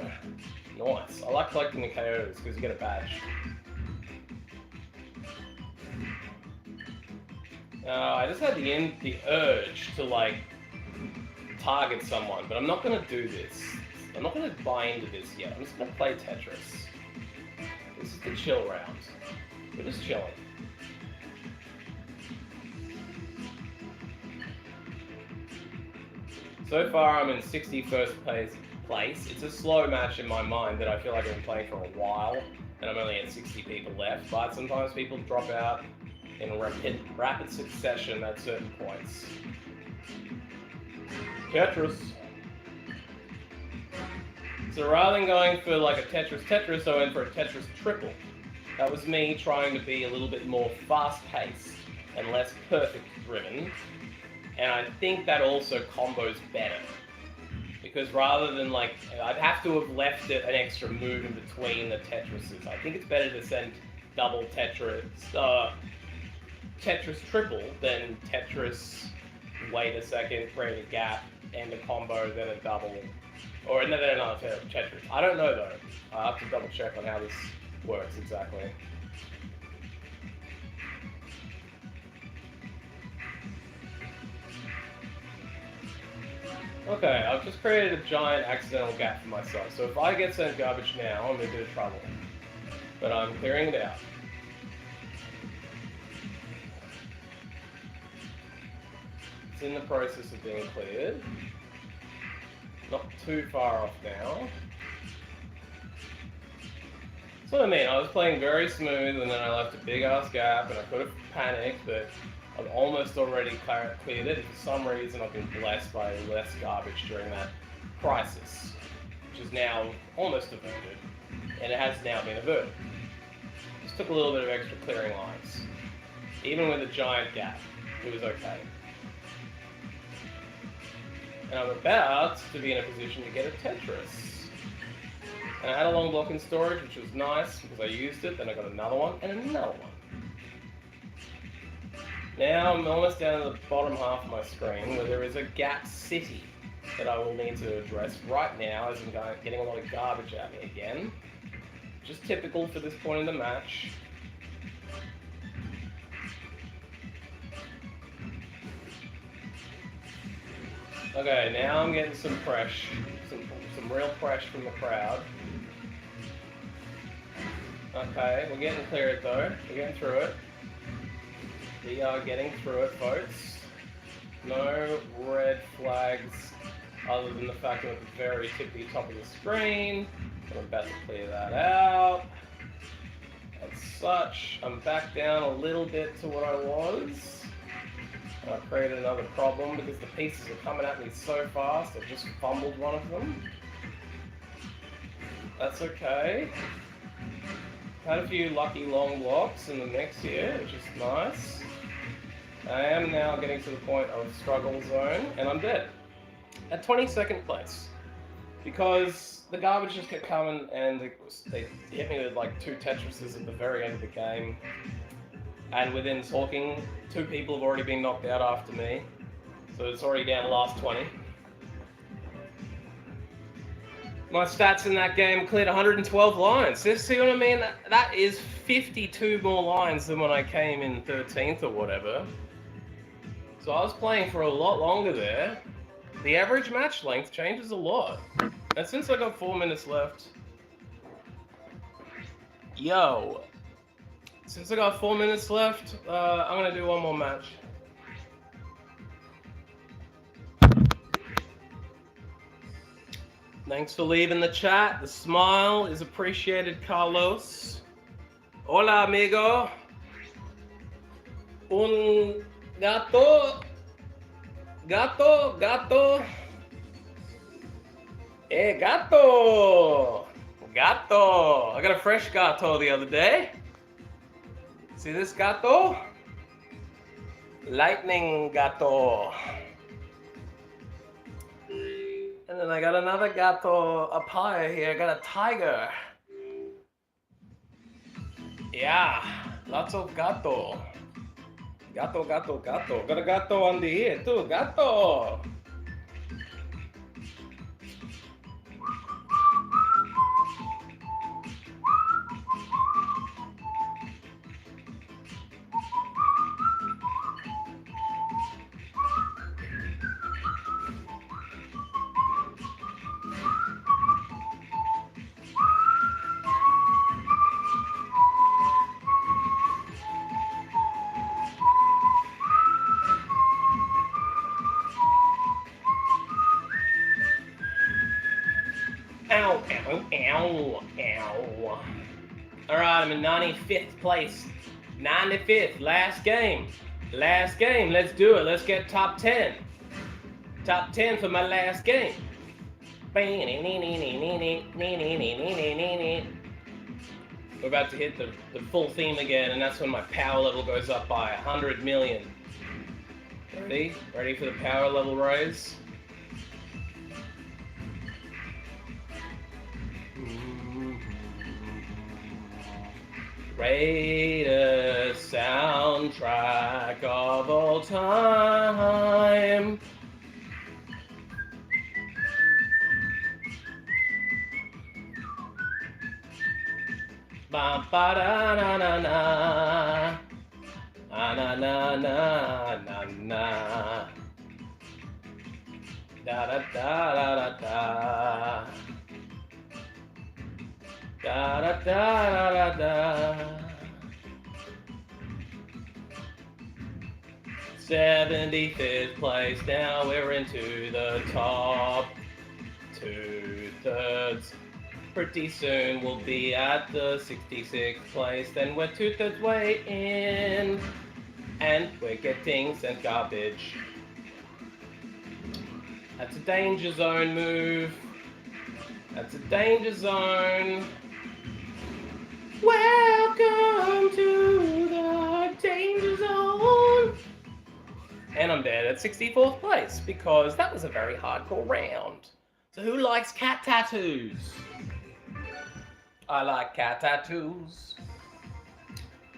Speaker 2: Nice. I like collecting the KOs because you get a badge. I just had the urge to like target someone, but I'm not going to do this. I'm not going to buy into this yet. I'm just going to play Tetris. This is the chill round. We're just chilling. So far I'm in 61st place. It's a slow match in my mind that I feel like I've been playing for a while, and I'm only at 60 people left, but sometimes people drop out in rapid succession at certain points. Tetris. So rather than going for like a Tetris, I went for a Tetris triple. That was me trying to be a little bit more fast-paced and less perfect-driven. And I think that also combos better. Because rather than like, I'd have to have left it an extra move in between the Tetrises. I think it's better to send double Tetris, Tetris triple than Tetris, wait a second, create a gap, end a combo, then a double. Or then another Tetris. I don't know though. I have to double check on how this works exactly. Okay, I've just created a giant accidental gap for myself. So if I get sent garbage now, I'm in a bit of trouble. But I'm clearing it out. It's in the process of being cleared. Not too far off now. That's what I mean. I was playing very smooth and then I left a big ass gap and I could have panicked, but I've almost already cleared it. For some reason, I've been blessed by less garbage during that crisis, which is now almost averted, and it has now been averted. Just took a little bit of extra clearing lines. Even with a giant gap, it was okay. And I'm about to be in a position to get a Tetris. And I had a long block in storage, which was nice because I used it, then I got another one, and another one. Now I'm almost down to the bottom half of my screen where there is a gap city that I will need to address right now as I'm getting a lot of garbage at me again. Just typical for this point in the match. Okay, now I'm getting some fresh, some real fresh from the crowd. Okay, we're getting clear it though. We're getting through it. We are getting through it, folks. No red flags other than the fact I'm at the very tippy top of the screen. I'm about to clear that out. As such, I'm back down a little bit to what I was. I created another problem because the pieces are coming at me so fast, I've just fumbled one of them. That's okay. Had a few lucky long blocks in the mix here, which is nice. I am now getting to the point of struggle zone, and I'm dead. At 22nd place. Because the garbage just kept coming, and they hit me with like 2 Tetrises at the very end of the game. And within talking, 2 people have already been knocked out after me. So it's already down the last 20. My stats in that game cleared 112 lines. See what I mean? That is 52 more lines than when I came in 13th or whatever. So I was playing for a lot longer there. The average match length changes a lot. And since I got 4 minutes left... Since I got 4 minutes left, I'm going to do one more match. Thanks for leaving the chat. The smile is appreciated, Carlos. Hola, amigo. Un gato. Gato, gato. Gato. Gato. I got a fresh gato the other day. See this gato? Lightning gato. And then I got another gato up higher here. I got a tiger. Yeah, lots of gato. Gato, gato, gato. Got a gato under here too. Gato. Ow, ow, ow, ow. Alright, I'm in 95th place. 95th, last game. Last game, let's do it. Let's get top 10. Top 10 for my last game. We're about to hit the full theme again, and that's when my power level goes up by 100 million. Ready? Ready for the power level raise? Greatest soundtrack of all time. Ba ba da na na na na na na na na na da da da da da. Da da da da da. 75th place. Now we're into the top 2/3. Pretty soon we'll be at the 66th place. Then we're 2/3 way in, and we're getting sent garbage. That's a danger zone move. That's a danger zone. Welcome to the danger zone. And I'm dead at 64th place because that was a very hardcore round. So who likes cat tattoos? I like cat tattoos.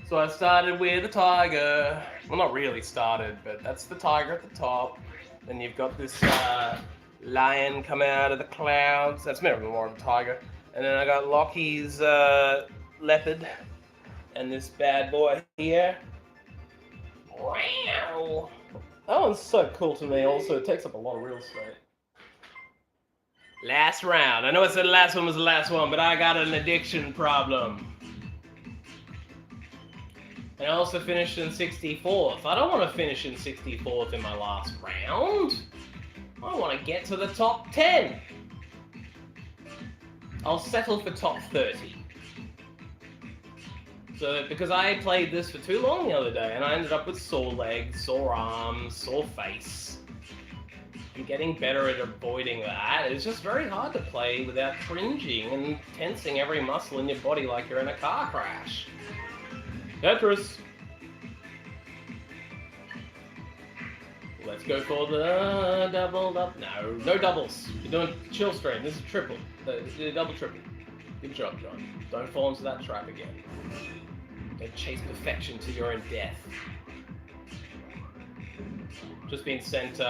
Speaker 2: So I started with a tiger. Well, not really started, but that's the tiger at the top. Then you've got this lion coming out of the clouds. That's more of a tiger. And then I got Lockie's leopard. And this bad boy here. Wow. Oh, one's so cool to me also. It takes up a lot of real estate. Last round. I know I said the last one was the last one, but I got an addiction problem. And I also finished in 64th. I don't want to finish in 64th in my last round. I want to get to the top 10. I'll settle for top 30. So, because I played this for too long the other day, and I ended up with sore legs, sore arms, sore face. I'm getting better at avoiding that. It's just very hard to play without cringing and tensing every muscle in your body like you're in a car crash. Tetris. Let's go for the double up. No doubles. You're doing chill stream. This is triple. Double triple. Good job, John. Don't fall into that trap again. Don't chase perfection to your own death. Just been sent 2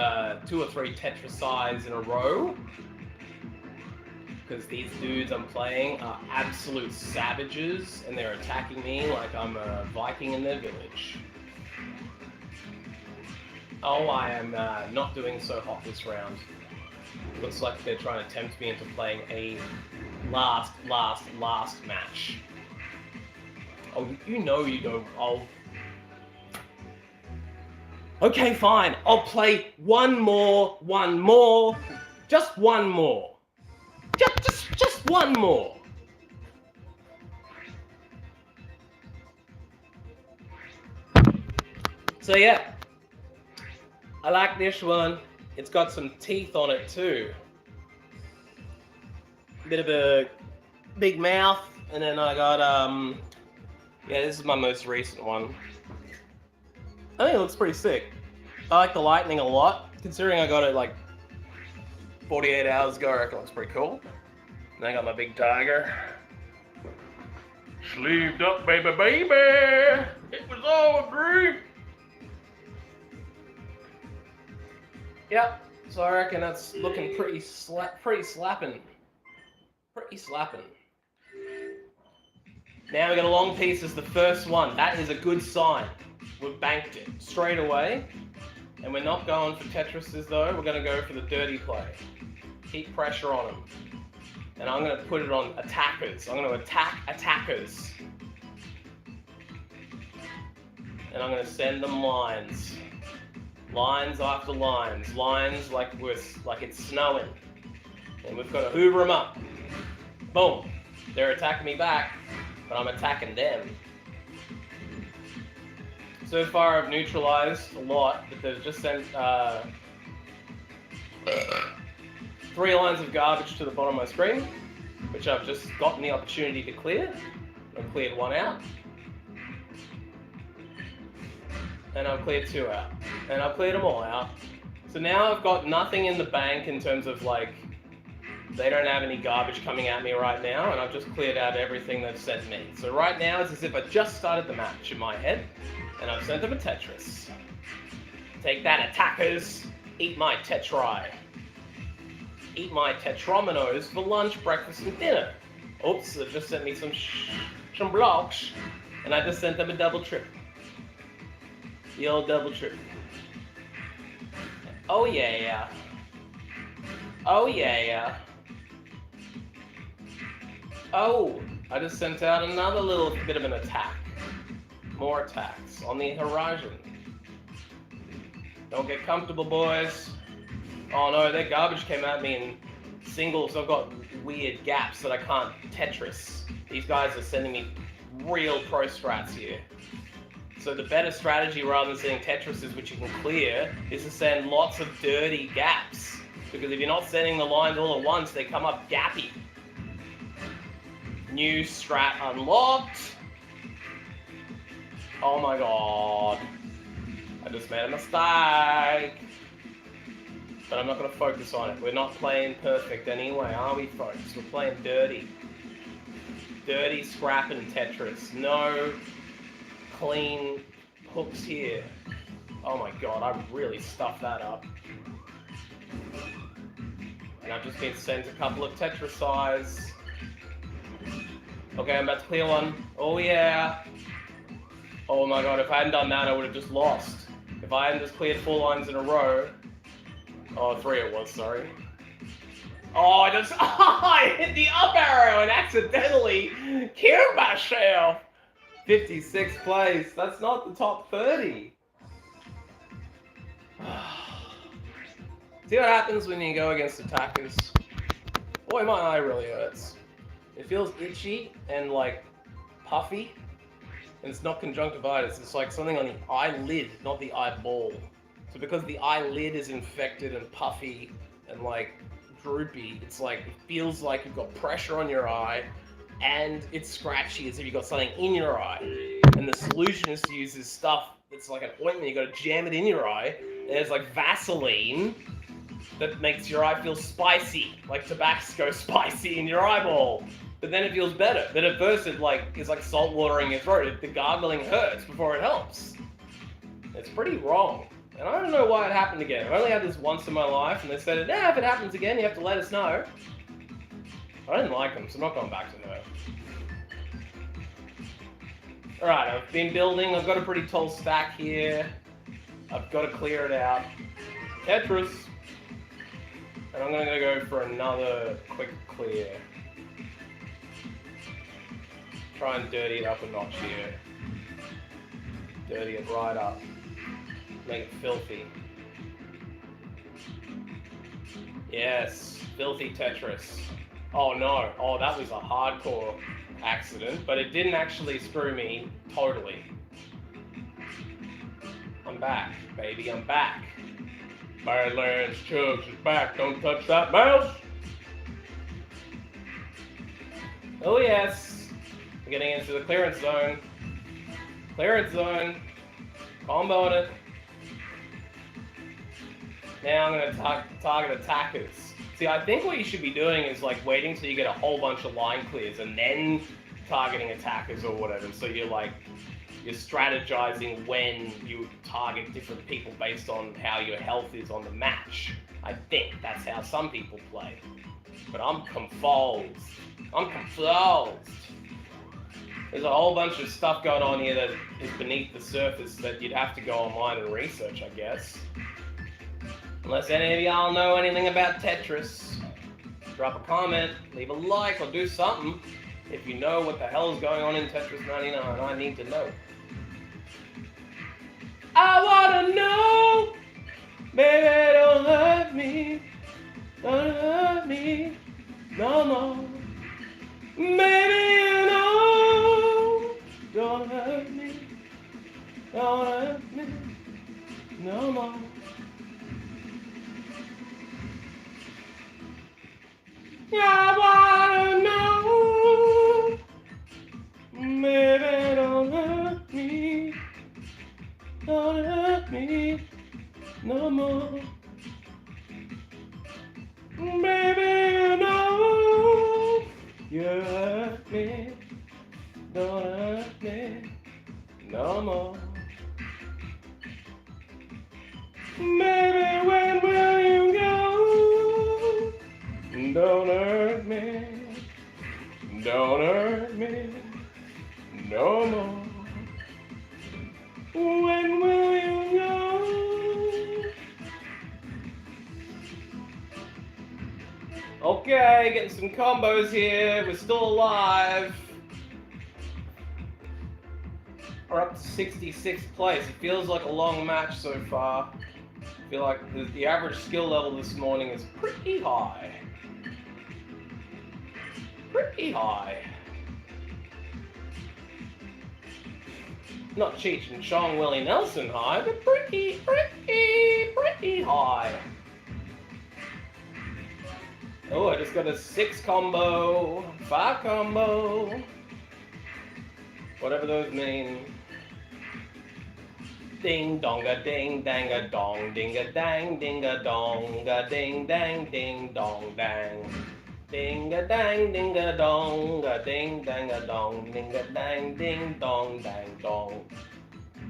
Speaker 2: or 3 Tetris sides in a row. Because these dudes I'm playing are absolute savages and they're attacking me like I'm a Viking in their village. Oh, I am not doing so hot this round. Looks like they're trying to tempt me into playing a last match. Oh, you know you don't. Okay, fine. I'll play one more. Just one more. Just one more. So yeah, I like this one. It's got some teeth on it too. Bit of a big mouth, and then I got yeah, this is my most recent one. I think it looks pretty sick. I like the lightning a lot, considering I got it like 48 hours ago. I reckon it looks pretty cool. And I got my big tiger. Sleeved up, baby. It was all a dream. Yep, so I reckon that's looking pretty slapping. Now we got a long piece as the first one. That is a good sign. We've banked it straight away. And we're not going for Tetrises though, we're going to go for the dirty play. Keep pressure on them. And I'm going to put it on attackers. I'm going to attack attackers. And I'm going to send them lines. Lines after lines. Lines like it's snowing. And we've got to hoover them up. Boom. They're attacking me back, but I'm attacking them. So far I've neutralized a lot, but they've just sent 3 lines of garbage to the bottom of my screen, which I've just gotten the opportunity to clear. I've cleared 1 out. And I've cleared 2 out. And I've cleared them all out. So now I've got nothing in the bank in terms of like, they don't have any garbage coming at me right now, and I've just cleared out everything they've sent me. So right now it's as if I just started the match in my head, and I've sent them a Tetris. Take that, attackers! Eat my Tetri. Eat my Tetrominos for lunch, breakfast, and dinner. Oops, they've just sent me some blocks, and I just sent them a double trip. The old double trip. Oh yeah. Oh yeah. Oh, I just sent out another little bit of an attack. More attacks on the horizon. Don't get comfortable, boys. Oh no, their garbage came at me in singles. I've got weird gaps that I can't Tetris. These guys are sending me real pro strats here. So the better strategy, rather than sending Tetrises, which you can clear, is to send lots of dirty gaps. Because if you're not sending the lines all at once, they come up gappy. New strat unlocked. Oh my god. I just made a mistake. But I'm not going to focus on it. We're not playing perfect anyway, are we, folks? We're playing dirty. Dirty scrap and Tetris. No clean hooks here. Oh my god, I really stuffed that up. And I've just been sent a couple of Tetris size. Okay, I'm about to clear one. Oh yeah. Oh my god, if I hadn't done that, I would have just lost. If If I hadn't just cleared 4 lines in a row, oh, 3 it was, sorry. Oh, I hit the up arrow and accidentally killed myself. 56th place. That's not the top 30. See what happens when you go against attackers? Boy, my eye really hurts. It feels itchy and like puffy. And it's not conjunctivitis. It's like something on the eyelid, not the eyeball. So because the eyelid is infected and puffy and like droopy, it's like it feels like you've got pressure on your eye, and it's scratchy as if you've got something in your eye. And the solution is to use this stuff that's like an ointment. You got to jam it in your eye, and it's like Vaseline that makes your eye feel spicy, like Tabasco spicy in your eyeball. But then it feels better. But at first it's like salt water in your throat. The gargling hurts before it helps. It's pretty wrong. And I don't know why it happened again. I've only had this once in my life, and they said, if it happens again, you have to let us know. I didn't like them, so I'm not going back to know. Alright, I've been building. I've got a pretty tall stack here. I've got to clear it out. Tetris. And I'm going to go for another quick clear. Try and dirty it up a notch here. Dirty it right up. Make it filthy. Yes, filthy Tetris. Oh no, oh that was a hardcore accident, but it didn't actually screw me totally. I'm back, baby, I'm back. Badlands Chugs is back, don't touch that mouse. Oh yes, we're getting into the clearance zone. Clearance zone, comboing it. Now I'm going to target attackers. See, I think what you should be doing is like waiting till you get a whole bunch of line clears and then targeting attackers or whatever. So you're strategizing when you target different people based on how your health is on the match. I think that's how some people play. But I'm confused. I'm confused. There's a whole bunch of stuff going on here that is beneath the surface that you'd have to go online and research, I guess. Unless any of y'all know anything about Tetris, drop a comment, leave a like, or do something. If you know what the hell is going on in Tetris 99, I need to know. I wanna know! Baby, don't hurt me. Don't hurt me. No more. Baby, you know. Don't hurt me. Don't hurt me. No more. I wanna know, baby, don't hurt me no more. Baby, you know you hurt me, don't hurt me no more. Baby, when will you go? Don't hurt me, don't hurt me no more. When will you go? Okay, getting some combos here. We're still alive. We're up to 66th place. It feels like a long match so far. I feel like the average skill level this morning is pretty high. Pretty high. Not Cheech and Chong Willie Nelson high, but pretty high. Oh, I just got a 6 combo, 5 combo. Whatever those mean. Ding donga ding dang a dong, ding a dang ding a dong, a ding dang ding dong dang. Ding a dang ding a dong, a ding dang a dong, ding a dang ding dong dang dong.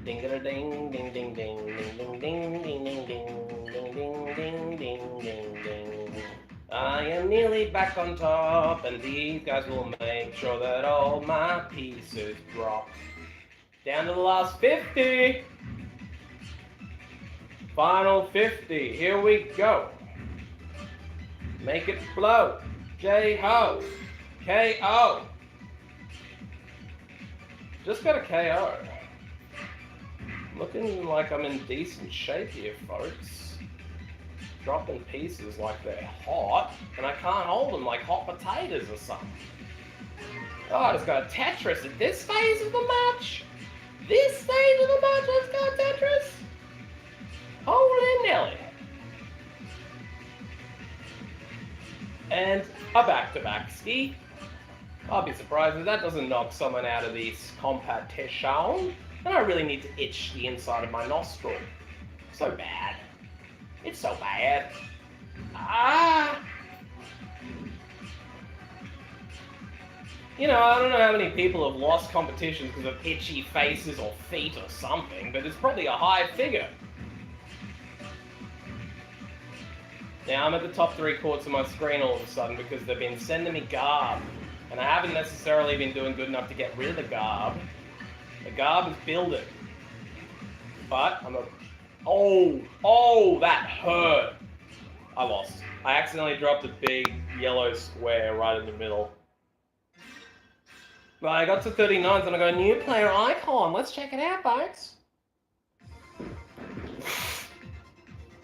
Speaker 2: Ding a ding ding ding ding ding ding ding ding ding ding ding ding ding ding ding. I am nearly back on top, and these guys will make sure that all my pieces drop down to the last 50. Final 50. Here we go. Make it blow. J-Ho. K-O. Just got a KO. Looking like I'm in decent shape here, folks. Dropping pieces like they're hot, and I can't hold them like hot potatoes or something. Oh, I just got a Tetris at this phase of the match. This stage of the match, let's go Tetris. Hold it in, Nelly. And a back-to-back ski. I'll be surprised if that doesn't knock someone out of this competition. And I really need to itch the inside of my nostril. So bad. It's so bad. Ah! You know, I don't know how many people have lost competitions because of itchy faces or feet or something, but it's probably a high figure. Now I'm at the top 3/4 of my screen all of a sudden because they've been sending me garb. And I haven't necessarily been doing good enough to get rid of the garb. The garb is building. But I'm not... Oh, that hurt. I lost. I accidentally dropped a big yellow square right in the middle. But I got to 39s and I got a new player icon. Let's check it out, folks.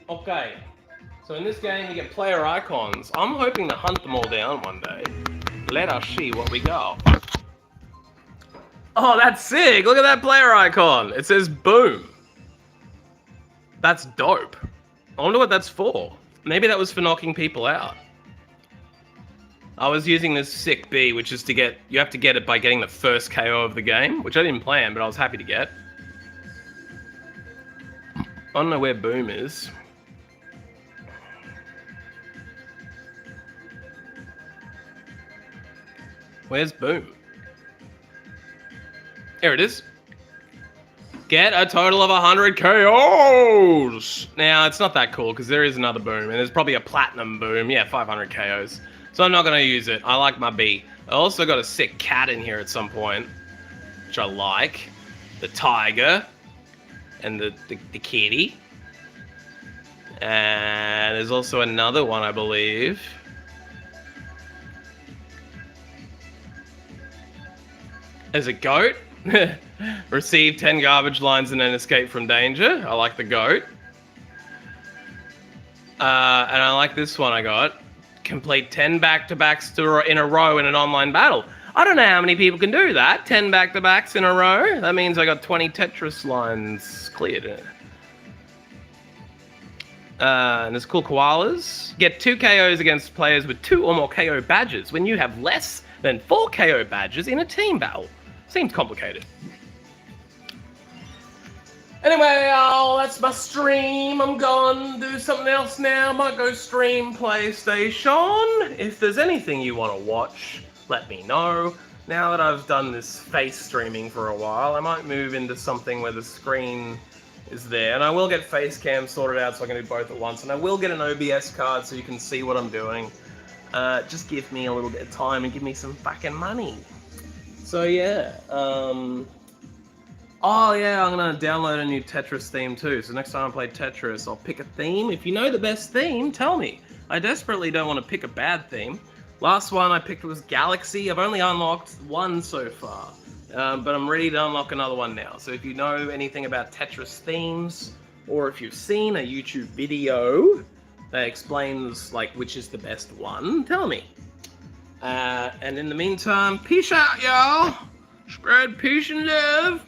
Speaker 2: Okay. So in this game you get player icons. I'm hoping to hunt them all down one day. Let us see what we got. Oh, that's sick! Look at that player icon. It says boom. That's dope. I wonder what that's for. Maybe that was for knocking people out. I was using this sick B, which is to get... You have to get it by getting the first KO of the game, which I didn't plan, but I was happy to get. I don't know where boom is. Where's boom? Here it is. Get a total of 100 KOs! Now, it's not that cool, because there is another boom, and there's probably a platinum boom. Yeah, 500 KOs. So I'm not going to use it. I like my B. I also got a sick cat in here at some point, which I like. The tiger. And the kitty. And there's also another one, I believe. There's a goat. Receive 10 garbage lines and then escape from danger. I like the goat. And I like this one I got. Complete 10 back-to-backs in a row in an online battle. I don't know how many people can do that. 10 back-to-backs in a row. That means I got 20 Tetris lines cleared. And there's cool koalas. Get 2 KOs against players with 2 or more KO badges when you have less than 4 KO badges in a team battle. Seems complicated. Anyway, that's my stream. I'm gone. Do something else now. Might go stream PlayStation. If there's anything you want to watch, let me know. Now that I've done this face streaming for a while, I might move into something where the screen is there. And I will get face cam sorted out so I can do both at once. And I will get an OBS card so you can see what I'm doing. Just give me a little bit of time and give me some fucking money. So yeah, oh yeah, I'm gonna download a new Tetris theme too. So next time I play Tetris, I'll pick a theme. If you know the best theme, tell me. I desperately don't want to pick a bad theme. Last one I picked was Galaxy. I've only unlocked one so far, but I'm ready to unlock another one now. So if you know anything about Tetris themes, or if you've seen a YouTube video that explains like which is the best one, tell me. And in the meantime, peace out, y'all. Spread peace and love.